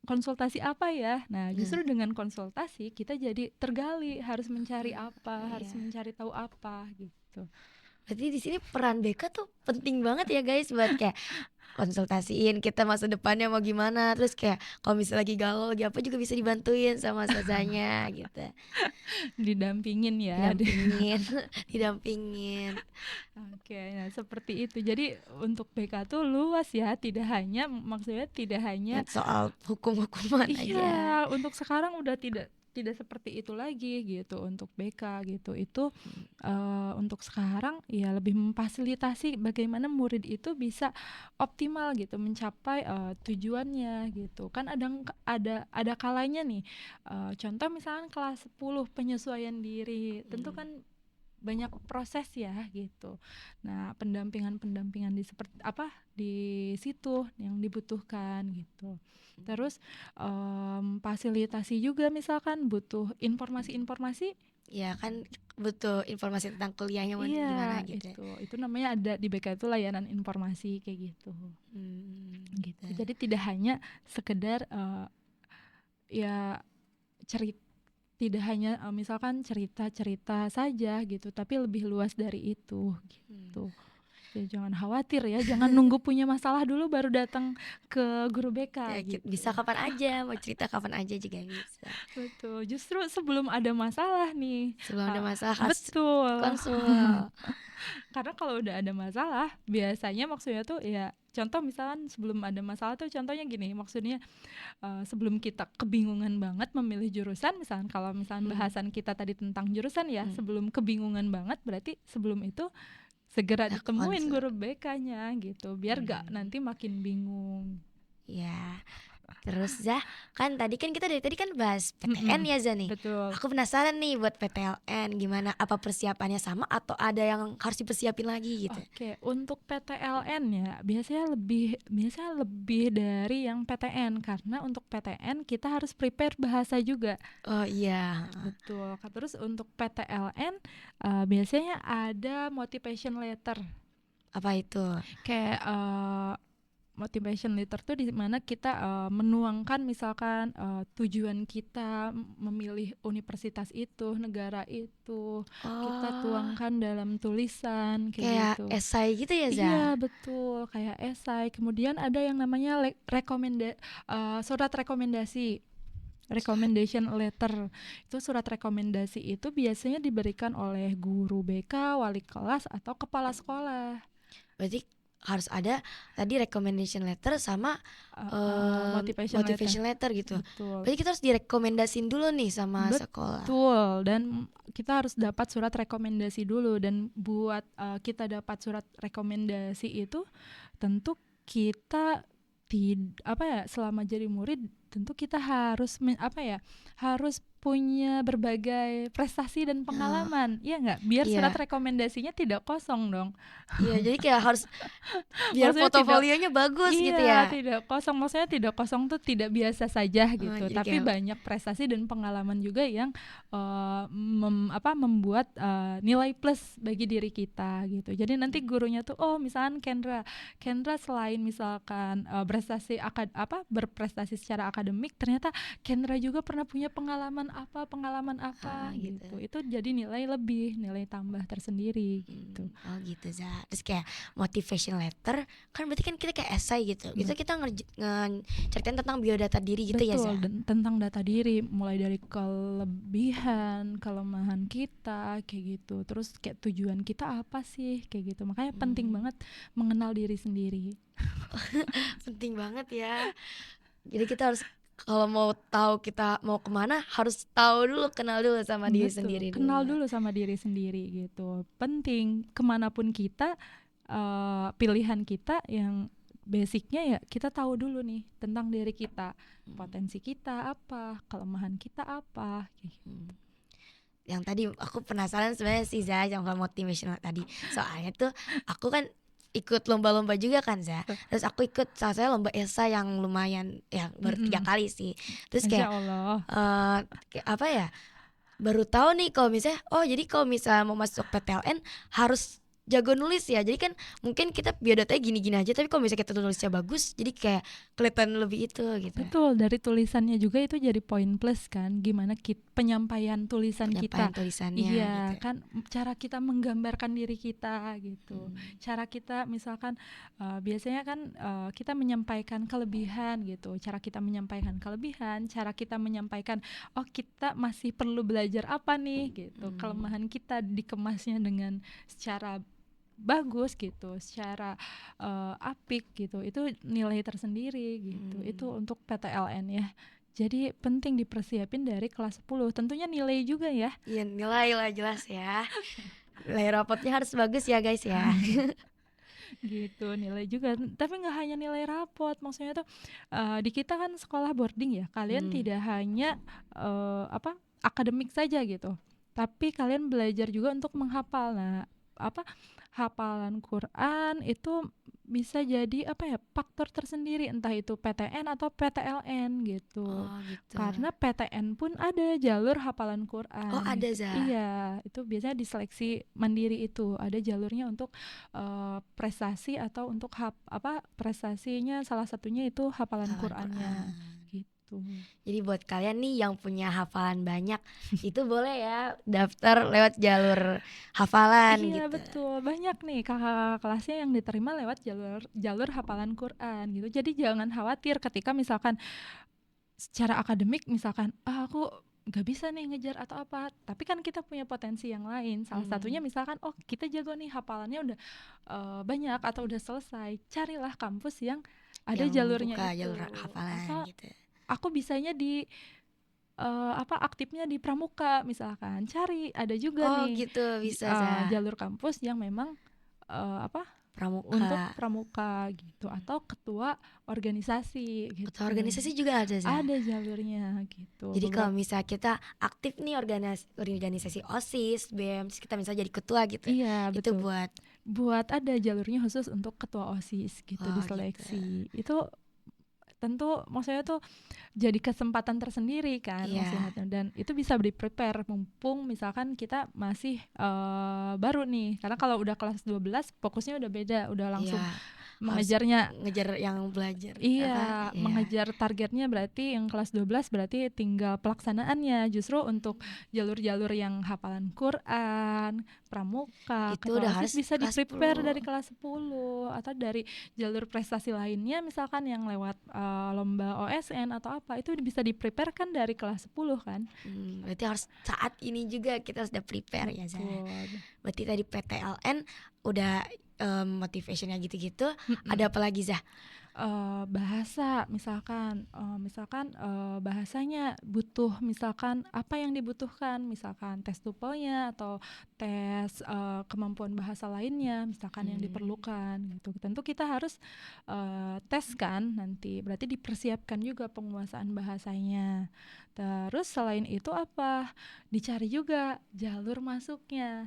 S1: konsultasi apa ya? Nah,
S2: Nah,
S1: justru dengan konsultasi kita jadi tergali harus mencari apa, harus
S2: iya.
S1: mencari tahu apa gitu.
S2: Berarti di sini peran BK tuh penting banget ya guys, buat kayak konsultasiin kita masa depannya mau gimana. Terus kayak kalau misalnya lagi galau lagi apa juga bisa dibantuin sama ustazanya gitu.
S1: Didampingin ya.
S2: Didampingin, didampingin.
S1: Oke, nah seperti itu. Jadi untuk BK tuh luas ya, tidak hanya maksudnya tidak hanya.
S2: Soal hukum-hukuman aja.
S1: Iya, untuk sekarang udah tidak seperti itu lagi gitu untuk BK gitu. Itu untuk sekarang ya lebih memfasilitasi bagaimana murid itu bisa optimal gitu mencapai tujuannya gitu. Kan ada kalanya nih. Contoh misalnya kelas 10 penyesuaian diri. Tentu kan banyak proses ya gitu. Nah, pendampingan di seperti di situ yang dibutuhkan gitu. Terus fasilitasi juga misalkan butuh informasi-informasi.
S2: Ya kan butuh informasi tentang kuliahnya gimana
S1: Iya,
S2: gitu.
S1: itu namanya ada di BK itu layanan informasi kayak gitu. Gitu.
S2: Gitu.
S1: Jadi tidak hanya sekedar ya cerita, tidak hanya misalkan cerita-cerita saja gitu, tapi lebih luas dari itu gitu. Ya jangan khawatir ya, jangan nunggu punya masalah dulu baru datang ke guru BK
S2: Ya,
S1: gitu.
S2: bisa kapan aja, mau cerita kapan aja juga bisa.
S1: Betul, justru sebelum ada masalah nih.
S2: Sebelum ada masalah harus
S1: Betul.
S2: konsul.
S1: Karena kalau udah ada masalah, biasanya maksudnya tuh ya contoh misalkan sebelum ada masalah tuh contohnya gini, maksudnya sebelum kita kebingungan banget memilih jurusan, misalkan kalau misalkan bahasan kita tadi tentang jurusan ya, sebelum kebingungan banget berarti sebelum itu segera
S2: Ya,
S1: ditemuin
S2: konsul.
S1: guru BK-nya gitu, biar gak nanti makin bingung.
S2: Ya, Terus Zah, kan tadi kan kita dari tadi kan bahas PTN
S1: Mm-mm,
S2: ya Zah nih.
S1: betul.
S2: Aku penasaran nih buat PTLN gimana, apa persiapannya sama atau ada yang harus dipersiapin lagi gitu?
S1: Oke, untuk PTLN ya biasanya lebih dari yang PTN karena untuk PTN kita harus prepare bahasa juga.
S2: Oh iya,
S1: Betul. Terus untuk PTLN biasanya ada motivation letter.
S2: apa itu?
S1: Kayak motivation letter tuh di mana kita menuangkan misalkan tujuan kita memilih universitas itu, negara itu, kita
S2: Oh,
S1: tuangkan dalam tulisan kayak
S2: kayak
S1: gitu.
S2: esai gitu ya Zah?
S1: Iya betul, kayak esai. Kemudian ada yang namanya surat rekomendasi. Recommendation letter itu surat rekomendasi itu biasanya diberikan oleh guru BK, wali kelas atau kepala sekolah.
S2: Berarti harus ada tadi recommendation letter sama
S1: Motivation letter,
S2: motivation letter gitu.
S1: betul.
S2: Berarti kita harus direkomendasin dulu nih sama sekolah.
S1: Betul, dan kita harus dapat surat rekomendasi dulu dan buat kita dapat surat rekomendasi itu tentu kita selama jadi murid tentu kita harus punya berbagai prestasi dan
S2: Nah,
S1: pengalaman, iya nggak? Biar surat
S2: iya,
S1: rekomendasinya tidak kosong dong.
S2: iya. Jadi kayak harus biar
S1: Maksudnya tidak
S2: portofolionya bagus gitu
S1: Iya,
S2: ya.
S1: tidak kosong. Maksudnya tidak kosong tuh tidak biasa saja gitu.
S2: Jadi
S1: Tapi
S2: kayak
S1: banyak prestasi dan pengalaman juga yang membuat nilai plus bagi diri kita gitu. Jadi nanti gurunya tuh, oh misalkan Kendra selain misalkan berprestasi secara akademik, ternyata Kendra juga pernah punya pengalaman apa
S2: gitu.
S1: gitu. Itu jadi nilai lebih, nilai tambah tersendiri gitu.
S2: Oh gitu Za. Terus kayak motivation letter kan berarti kan kita kayak esai gitu. Itu kita ngeceritain tentang biodata diri gitu ya Za.
S1: Betul, dan tentang data diri, mulai dari kelebihan, kelemahan kita, kayak gitu. Terus kayak tujuan kita apa sih, kayak gitu. Makanya penting banget mengenal diri sendiri.
S2: Penting banget ya. Jadi kita harus kalau mau tahu kita mau kemana harus tahu dulu, kenal dulu sama diri
S1: Betul,
S2: sendiri
S1: kenal
S2: dulu.
S1: dulu sama diri sendiri gitu. Penting, kemanapun kita, pilihan kita yang basicnya ya kita tahu dulu nih tentang diri kita, potensi kita apa, kelemahan kita apa, kayak gitu.
S2: Yang tadi aku penasaran sebenarnya sih Za, yang motivational tadi. Soalnya tuh aku kan ikut lomba-lomba juga kan Za. Terus aku ikut salah satu lomba esai yang lumayan ya baru 3 kali sih. Terus
S1: Insya
S2: kayak
S1: Allah.
S2: kayak apa ya? Baru tahu nih kalau misalnya jadi kalau misalnya mau masuk PTLN harus jago nulis ya. Jadi kan mungkin kita biodatanya gini-gini aja, tapi kalau misalnya kita nulisnya bagus jadi kayak kelihatan lebih itu gitu.
S1: Betul, dari tulisannya juga itu jadi poin plus kan, gimana penyampaian tulisan
S2: Penyampaian
S1: kita.
S2: tulisannya
S1: Iya,
S2: gitu.
S1: kan cara kita menggambarkan diri kita gitu. Cara kita misalkan biasanya kan kita menyampaikan kelebihan gitu. Cara kita menyampaikan kelebihan, cara kita menyampaikan oh kita masih perlu belajar apa nih gitu. Kelemahan kita dikemasnya dengan secara bagus gitu, secara apik gitu, itu nilai tersendiri gitu. Itu untuk PTLN ya. Jadi penting dipersiapin dari kelas 10. Tentunya nilai juga ya.
S2: Iya nilai lah jelas ya. Nilai rapotnya harus bagus ya guys ya.
S1: Gitu, nilai juga. Tapi nggak hanya nilai rapot, maksudnya tuh di kita kan sekolah boarding ya. Kalian tidak hanya akademik saja gitu. Tapi kalian belajar juga untuk menghafal. Nah, hafalan Quran itu bisa jadi faktor tersendiri, entah itu PTN atau PTLN gitu.
S2: Oh gitu.
S1: Karena PTN pun ada jalur hafalan Quran.
S2: Oh ada
S1: gitu.
S2: Za.
S1: Iya, itu biasanya diseleksi mandiri, itu ada jalurnya untuk prestasi atau untuk prestasinya salah satunya itu hafalan Qurannya gitu.
S2: Jadi buat kalian nih yang punya hafalan banyak itu boleh ya daftar lewat jalur hafalan
S1: Iya
S2: gitu.
S1: betul, banyak nih kakak kelasnya yang diterima lewat jalur hafalan Quran gitu. Jadi jangan khawatir ketika misalkan secara akademik misalkan aku nggak bisa nih ngejar atau apa, tapi kan kita punya potensi yang lain. Salah satunya misalkan kita jago nih hafalannya udah banyak atau udah selesai, carilah kampus yang ada
S2: Yang
S1: jalurnya
S2: buka
S1: itu.
S2: jalur hafalan gitu.
S1: Aku bisanya di aktifnya di pramuka misalkan, cari ada juga
S2: Oh
S1: nih
S2: gitu bisa Za.
S1: jalur kampus yang memang apa untuk
S2: Pramuka.
S1: pramuka gitu, atau ketua organisasi gitu.
S2: Ketua organisasi juga ada Zah.
S1: Ada jalurnya gitu.
S2: Jadi kalau misalnya kita aktif nih organisasi OSIS, BEM, terus kita misalnya jadi ketua gitu.
S1: Iya
S2: Itu
S1: betul. Buat ada jalurnya khusus untuk ketua OSIS gitu,
S2: Oh,
S1: diseleksi. Itu tentu maksudnya tuh jadi kesempatan tersendiri kan,
S2: Iya.
S1: maksudnya, dan itu bisa di prepare mumpung misalkan kita masih baru nih, karena kalau udah kelas 12 fokusnya udah beda, udah langsung
S2: Iya,
S1: mengejarnya.
S2: ngejar yang belajar
S1: Iya,
S2: Iya.
S1: mengejar targetnya, berarti yang kelas 12 berarti tinggal pelaksanaannya. Justru untuk jalur-jalur yang hafalan Quran, pramuka,
S2: Itu
S1: ketua
S2: udah
S1: OSIS
S2: harus
S1: bisa
S2: kelas
S1: di-prepare
S2: 10.
S1: dari kelas 10, atau dari jalur prestasi lainnya misalkan yang lewat lomba OSN atau apa, itu bisa di-prepare kan dari kelas 10 kan.
S2: Berarti harus saat ini juga kita sudah prepare ya Zah.
S1: Betul.
S2: Berarti tadi PTLN udah motivationnya gitu-gitu.
S1: Mm-mm.
S2: Ada apa lagi Zah?
S1: Bahasa misalkan bahasanya butuh, misalkan apa yang dibutuhkan, misalkan tes TOEFL-nya atau tes kemampuan bahasa lainnya misalkan yang diperlukan gitu. Tentu kita harus tes kan nanti, berarti dipersiapkan juga penguasaan bahasanya. Terus selain itu apa, dicari juga jalur masuknya.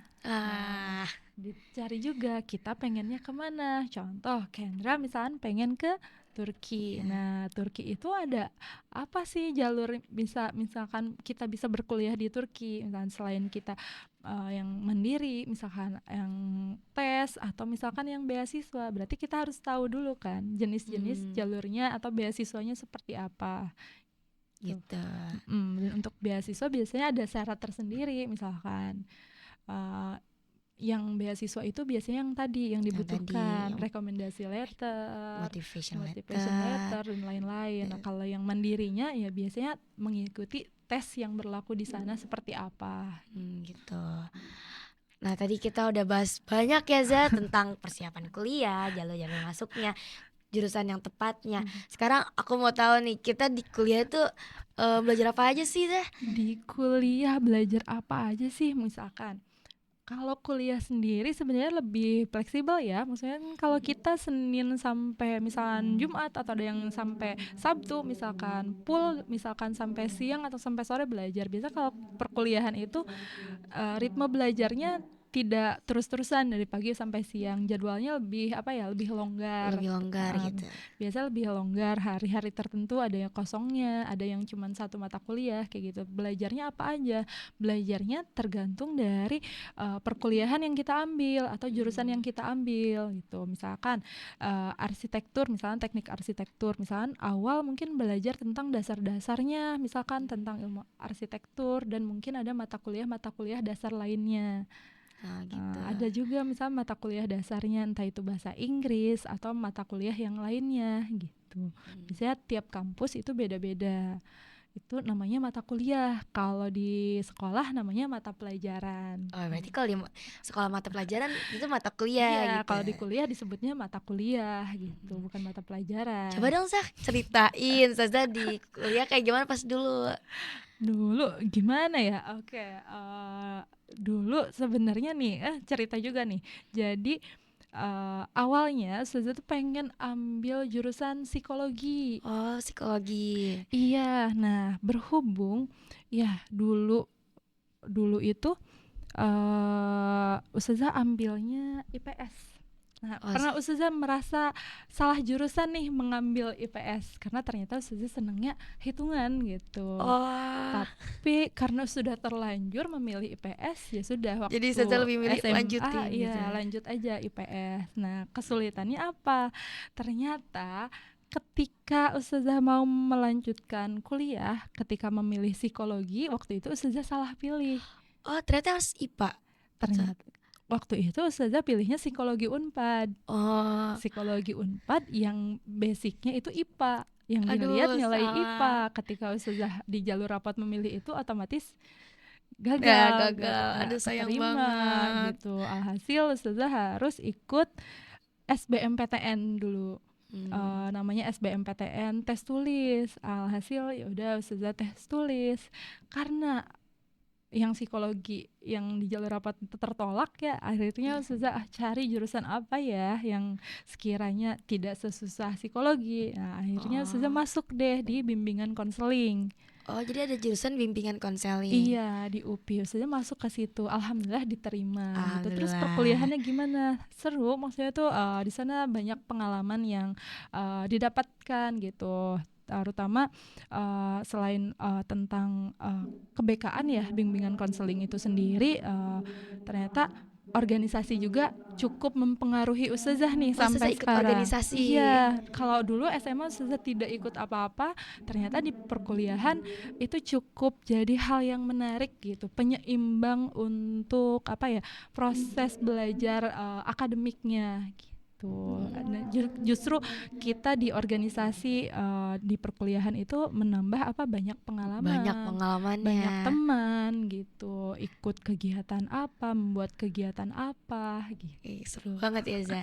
S1: Dicari juga kita pengennya kemana. Contoh Kendra misalkan pengen ke Turki. Nah Turki itu ada apa sih jalur bisa, misalkan kita bisa berkuliah di Turki, misalkan selain kita yang mandiri, misalkan yang tes, atau misalkan yang beasiswa. Berarti kita harus tahu dulu kan jenis-jenis jalurnya atau beasiswanya seperti apa
S2: gitu.
S1: Dan untuk beasiswa biasanya ada syarat tersendiri, misalkan yang beasiswa itu biasanya yang tadi yang dibutuhkan, rekomendasi letter,
S2: motivation
S1: letter dan lain-lain. Nah, kalau yang mandirinya ya biasanya mengikuti tes yang berlaku di sana seperti apa.
S2: Gitu. Nah tadi kita udah bahas banyak ya Zah tentang persiapan kuliah, jalur-jalur masuknya, jurusan yang tepatnya. Sekarang aku mau tahu nih, kita di kuliah tuh belajar apa aja sih Zah?
S1: Di kuliah belajar apa aja sih? Misalkan kalau kuliah sendiri sebenarnya lebih fleksibel ya. Maksudnya kalau kita Senin sampai misalkan Jumat, atau ada yang sampai Sabtu misalkan full, misalkan sampai siang atau sampai sore belajar. Biasa kalau perkuliahan itu ritme belajarnya tidak terus-terusan dari pagi sampai siang. Jadwalnya lebih lebih longgar.
S2: Gitu.
S1: Biasa lebih longgar, hari-hari tertentu ada yang kosongnya, ada yang cuma satu mata kuliah kayak gitu. Belajarnya apa aja? Belajarnya tergantung dari perkuliahan yang kita ambil atau jurusan yang kita ambil gitu. Misalkan arsitektur, misalkan teknik arsitektur, misalkan awal mungkin belajar tentang dasar-dasarnya, misalkan tentang ilmu arsitektur, dan mungkin ada mata kuliah dasar lainnya.
S2: Gitu.
S1: Ada juga misalnya mata kuliah dasarnya entah itu bahasa Inggris atau mata kuliah yang lainnya gitu. Biasanya tiap kampus itu beda-beda. Itu namanya mata kuliah. Kalau di sekolah namanya mata pelajaran.
S2: Oh, berarti kalau di sekolah mata pelajaran itu mata kuliah
S1: Iya,
S2: gitu.
S1: kalau di kuliah disebutnya mata kuliah gitu, bukan mata pelajaran.
S2: Coba dong Zah ceritain Zah di kuliah kayak gimana pas dulu.
S1: Dulu gimana ya? Oke, dulu sebenarnya nih cerita juga nih. Jadi awalnya Ustazah tuh pengen ambil jurusan psikologi.
S2: Oh, psikologi.
S1: Iya, nah berhubung ya dulu itu Ustazah ambilnya IPS. Nah, pernah Ustazah merasa salah jurusan nih mengambil IPS, karena ternyata Ustazah senangnya hitungan gitu. Tapi karena sudah terlanjur memilih IPS, ya sudah waktu
S2: jadi Ustazah lebih milih
S1: SMA
S2: lanjutin
S1: iya
S2: gitu.
S1: lanjut aja IPS. Nah, kesulitannya apa? Ternyata ketika Ustazah mau melanjutkan kuliah, ketika memilih psikologi, waktu itu Ustazah salah pilih.
S2: Oh, ternyata harus IPA.
S1: Ternyata waktu itu Ustazah pilihnya psikologi Unpad. Psikologi Unpad yang basicnya itu IPA, yang dilihat nilai IPA. Ketika Ustazah di jalur rapat memilih itu, otomatis gagal.
S2: Aduh, sayang
S1: keterima,
S2: banget
S1: gitu. Alhasil Ustazah harus ikut SBMPTN dulu. Namanya SBMPTN tes tulis. Alhasil ya udah Ustazah tes tulis. Karena yang psikologi yang di jalur rapat itu tertolak ya, akhirnya Ustazah cari jurusan apa ya yang sekiranya tidak sesusah psikologi. Nah, akhirnya Ustazah
S2: Oh.
S1: masuk deh di bimbingan konseling.
S2: Oh, jadi ada jurusan bimbingan konseling.
S1: Iya, di UPI. Ustazah masuk ke situ. Alhamdulillah diterima gitu. Terus
S2: Alhamdulillah.
S1: perkuliahannya gimana? Seru, maksudnya tuh di sana banyak pengalaman yang didapatkan gitu. Terutama selain tentang kebekaan ya, bimbingan konseling itu sendiri, ternyata organisasi juga cukup mempengaruhi Ustazah nih
S2: Oh, Ustazah
S1: sampai
S2: ikut
S1: sekarang.
S2: organisasi.
S1: Iya, kalau dulu SMA Ustazah tidak ikut apa-apa, ternyata di perkuliahan itu cukup jadi hal yang menarik gitu, penyeimbang untuk apa ya, proses belajar akademiknya gitu. Nah, justru kita di organisasi di perkuliahan itu menambah apa, banyak
S2: Banyak
S1: pengalaman, banyak
S2: pengalamannya.
S1: teman gitu, ikut kegiatan apa, membuat kegiatan apa gitu.
S2: Seru banget ya, Za.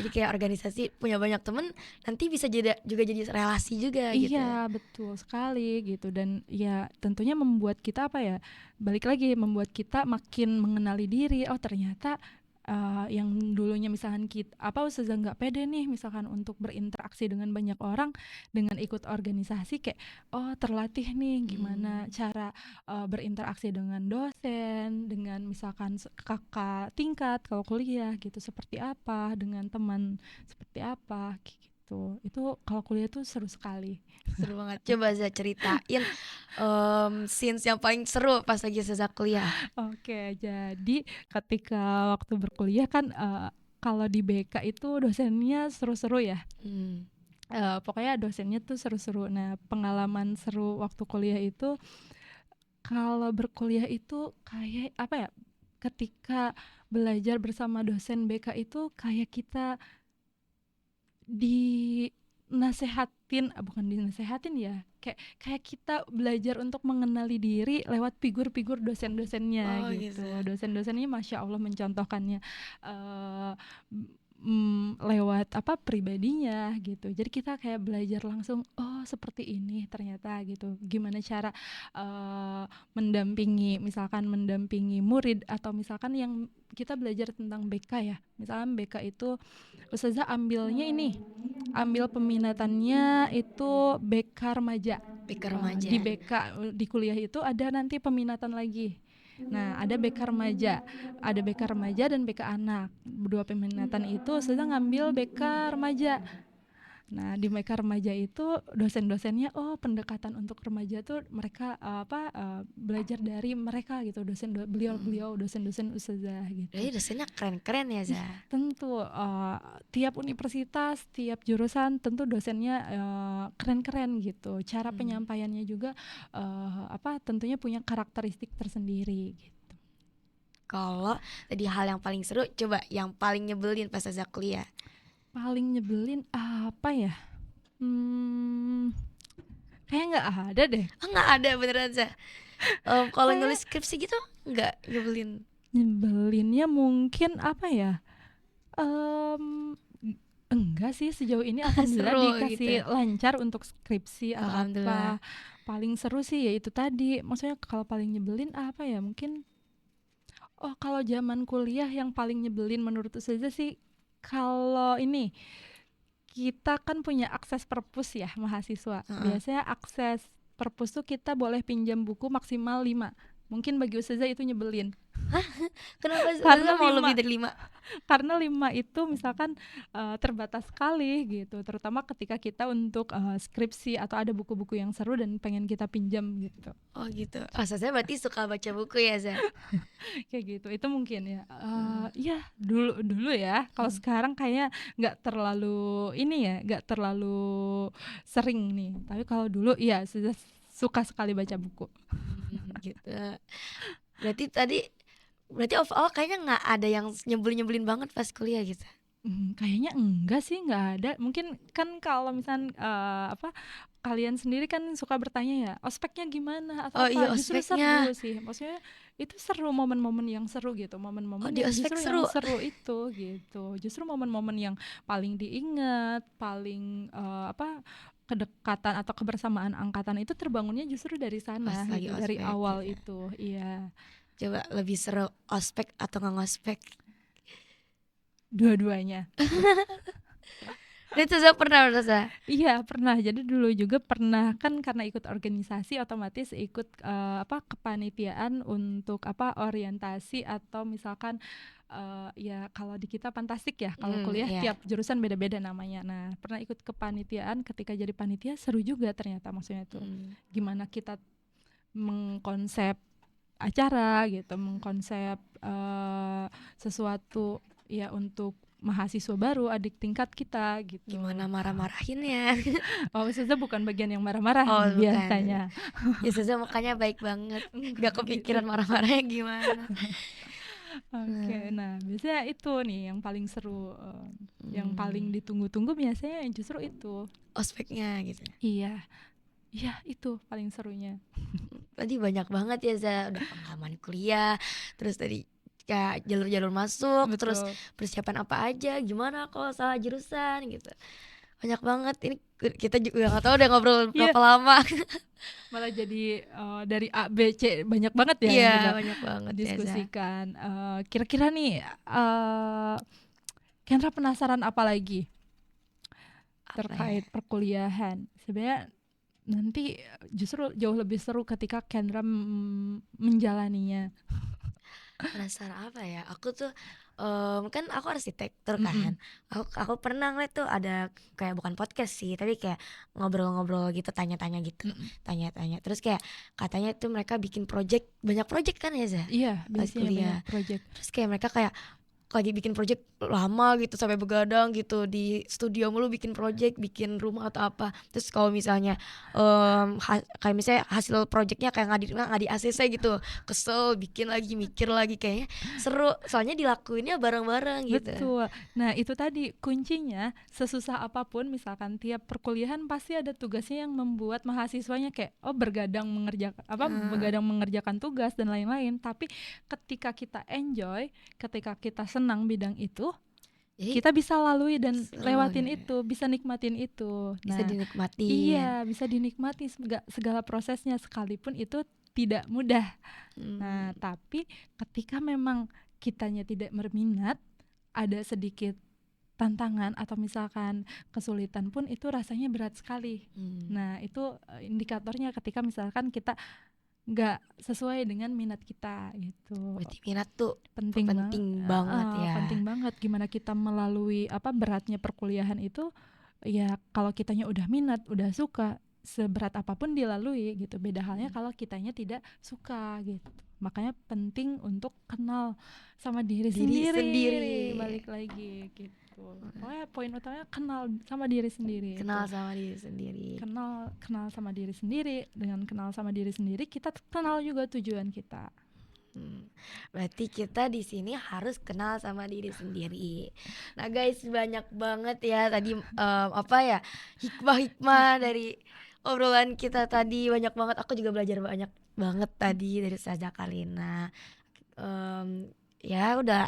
S2: Jadi kayak organisasi punya banyak temen, nanti bisa juga jadi relasi juga gitu.
S1: Iya, betul sekali gitu. Dan ya tentunya membuat kita apa ya, balik lagi membuat kita makin mengenali diri. Oh ternyata yang dulunya misalkan kita apa Ustazah nggak pede nih misalkan untuk berinteraksi dengan banyak orang, dengan ikut organisasi kayak oh terlatih nih gimana cara berinteraksi dengan dosen, dengan misalkan kakak tingkat kalau kuliah gitu seperti apa, dengan teman seperti apa gitu. Itu kalau kuliah tuh seru sekali.
S2: Seru banget. Coba Za ceritain scenes yang paling seru pas lagi Za kuliah.
S1: Oke, jadi ketika waktu berkuliah kan kalau di BK itu dosennya seru-seru ya. Pokoknya dosennya tuh seru-seru. Nah, pengalaman seru waktu kuliah itu kalau berkuliah itu kayak apa ya? Ketika belajar bersama dosen BK itu kayak kita bukan dinasehatin ya, kayak kita belajar untuk mengenali diri lewat figur-figur dosen-dosennya
S2: Oh
S1: gitu.
S2: gitu.
S1: Dosen-dosennya masya Allah mencontohkannya eh, lewat apa pribadinya gitu. Jadi kita kayak belajar langsung, oh seperti ini ternyata gitu. Gimana cara mendampingi murid, atau misalkan yang kita belajar tentang BK ya. Misalkan BK itu Ustazah ambil peminatannya itu BK remaja.
S2: BK remaja.
S1: Di BK di kuliah itu ada nanti peminatan lagi. Nah, ada BK remaja dan BK anak. Berdua peminatan itu Ustazah ngambil BK remaja. Nah, di BK remaja itu dosen-dosennya pendekatan untuk remaja tuh mereka belajar dari mereka gitu, beliau dosen-dosen Ustazah gitu.
S2: Jadi dosennya keren-keren ya, Za.
S1: Tentu tiap universitas, tiap jurusan tentu dosennya keren-keren gitu. Cara penyampaiannya juga tentunya punya karakteristik tersendiri gitu.
S2: Kalau tadi hal yang paling seru, coba yang paling nyebelin pas Za kuliah.
S1: Paling nyebelin apa ya? Kayak nggak ada deh.
S2: Nggak ada beneran, Za. Kalau nulis skripsi gitu nggak nyebelin.
S1: Nyebelinnya mungkin apa ya? Enggak sih sejauh ini alhamdulillah
S2: Seru
S1: dikasih
S2: gitu.
S1: lancar untuk skripsi atau
S2: Alhamdulillah.
S1: apa. Paling seru sih ya itu tadi. Maksudnya kalau paling nyebelin apa ya? Mungkin kalau zaman kuliah yang paling nyebelin menurut Ustazah sih kalau ini kita kan punya akses perpus ya mahasiswa. Biasanya akses perpus tuh kita boleh pinjam buku maksimal 5. Mungkin bagi Ustazah itu nyebelin.
S2: Kenapa
S1: Karena
S2: Za mau
S1: 5.
S2: lebih dari 5?
S1: Karena 5 itu misalkan terbatas sekali gitu, terutama ketika kita untuk skripsi atau ada buku-buku yang seru dan pengen kita pinjam gitu.
S2: Oh gitu. Saya berarti suka baca buku ya, Za?
S1: Kayak gitu. Itu mungkin ya. Ya dulu ya. Kalau sekarang kayaknya nggak terlalu sering nih. Tapi kalau dulu iya sudah suka sekali baca buku.
S2: Gitu. Berarti overall kayaknya nggak ada yang nyebelin banget pas kuliah gitu.
S1: Kayaknya enggak sih, nggak ada. Mungkin kan kalau misalnya kalian sendiri kan suka bertanya ya, ospeknya gimana atau
S2: Oh iya,
S1: apa? Justru
S2: ospeknya.
S1: seru sih. Maksudnya itu seru, momen-momen yang seru gitu,
S2: Oh,
S1: momen-momen
S2: di
S1: yang
S2: ospek
S1: justru yang
S2: seru.
S1: seru itu gitu. Justru momen-momen yang paling diingat, paling apa, kedekatan atau kebersamaan angkatan itu terbangunnya justru dari
S2: Pas
S1: sana
S2: lagi
S1: gitu, dari
S2: ospek
S1: awal
S2: gitu.
S1: itu. Iya,
S2: Coba lebih seru ospek atau nggak ngospek?
S1: dua-duanya.
S2: Itu saya pernah merasa.
S1: Iya pernah, jadi dulu juga pernah kan karena ikut organisasi otomatis ikut apa, kepanitiaan untuk apa, orientasi atau misalkan ya kalau di kita fantastik ya, kalau kuliah
S2: Ya.
S1: tiap jurusan beda-beda namanya. Nah pernah ikut kepanitiaan, ketika jadi panitia seru juga ternyata, maksudnya tuh gimana kita mengkonsep acara gitu, mengkonsep sesuatu ya untuk mahasiswa baru, adik tingkat kita gitu.
S2: Gimana marah-marahinnya?
S1: Oh, Ustazah bukan bagian yang marah-marah
S2: Oh, bukan.
S1: biasanya.
S2: Ya Ustazah mukanya baik banget. Gak
S1: Gitu.
S2: kepikiran marah-marahnya gimana.
S1: Oke, nah biasanya itu nih yang paling seru, yang paling ditunggu-tunggu biasanya justru itu.
S2: Ospeknya gitu.
S1: Iya, iya itu paling serunya.
S2: Tadi banyak banget ya Za, udah pengalaman kuliah, terus tadi kayak jalur-jalur masuk, terus
S1: Betul.
S2: persiapan apa aja, gimana kalau salah jurusan gitu. Banyak banget ini, kita juga nggak tahu udah ngobrol
S1: Iya,
S2: berapa lama.
S1: malah jadi dari A B C banyak banget ya yang
S2: Iya,
S1: kita
S2: banyak banget ya Za.
S1: diskusikan. Kira-kira nih, Kendra penasaran apa lagi
S2: Apa ya?
S1: terkait perkuliahan? Sebenarnya nanti justru jauh lebih seru ketika Kendra menjalaninya.
S2: Penasaran apa ya? Aku tuh kan aku arsitektur
S1: Mm-mm.
S2: kan. Aku pernah ngeliat tuh ada kayak bukan podcast sih, tapi kayak ngobrol-ngobrol gitu, tanya-tanya gitu.
S1: Mm-mm.
S2: Tanya-tanya. Terus kayak katanya tuh mereka bikin project, banyak project kan ya Za?
S1: Iya,
S2: Pas
S1: biasanya banyak
S2: kuliah.
S1: project.
S2: Terus kayak mereka kayak lagi bikin project lama gitu sampai begadang gitu di studio mulu bikin project, bikin rumah atau apa. Terus kalau misalnya kayak misalnya hasil projectnya kayak nggak di ACC gitu, kesel bikin lagi, mikir lagi, kayaknya seru soalnya dilakuinnya bareng-bareng gitu.
S1: Betul. Nah, itu tadi kuncinya, sesusah apapun misalkan tiap perkuliahan pasti ada tugasnya yang membuat mahasiswanya kayak begadang mengerjakan tugas dan lain-lain. Tapi ketika kita enjoy, ketika kita senang bidang itu,
S2: Jadi
S1: kita bisa lalui dan
S2: seru
S1: lewatin
S2: gitu.
S1: itu, bisa nikmatin itu.
S2: Bisa
S1: Nah,
S2: dinikmatin.
S1: iya, bisa dinikmati segala prosesnya sekalipun itu tidak mudah. Nah, tapi ketika memang kitanya tidak berminat, ada sedikit tantangan atau misalkan kesulitan pun itu rasanya berat sekali. Nah, itu indikatornya ketika misalkan kita nggak sesuai dengan minat kita gitu.
S2: Berarti minat tuh
S1: Penting
S2: banget ya.
S1: penting banget gimana kita melalui apa beratnya perkuliahan itu. Ya kalau kitanya udah minat, udah suka, seberat apapun dilalui gitu. Beda halnya kalau kitanya tidak suka gitu. Makanya penting untuk kenal sama diri sendiri. Balik lagi gitu. Pokoknya poin utamanya kenal sama diri sendiri.
S2: Kenal sama diri sendiri.
S1: Kenal sama diri sendiri. Dengan kenal sama diri sendiri, kita kenal juga tujuan kita.
S2: Berarti kita di sini harus kenal sama diri sendiri. Nah guys, banyak banget ya tadi apa ya, hikmah-hikmah dari obrolan kita tadi, banyak banget. Aku juga belajar banyak banget tadi dari Ustazah Kalina. Ya udah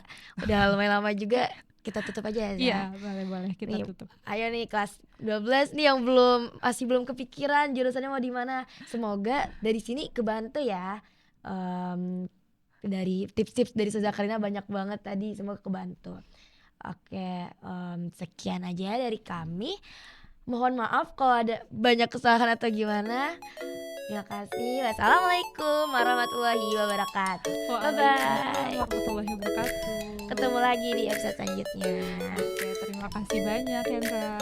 S2: lumayan lama juga, kita tutup aja ya Za.
S1: Iya, boleh kita
S2: Nih,
S1: tutup.
S2: ayo nih kelas 12 nih yang masih belum kepikiran jurusannya mau di mana. Semoga dari sini kebantu ya. Dari tips-tips dari Ustazah Kalina banyak banget tadi, semoga kebantu. Oke, sekian aja dari kami. Mohon maaf kalau ada banyak kesalahan atau gimana. Terima kasih. Wassalamualaikum warahmatullahi wabarakatuh. Bye-bye.
S1: Warahmatullahi wabarakatuh.
S2: Ketemu lagi di episode selanjutnya.
S1: Oke, terima kasih banyak Hendra.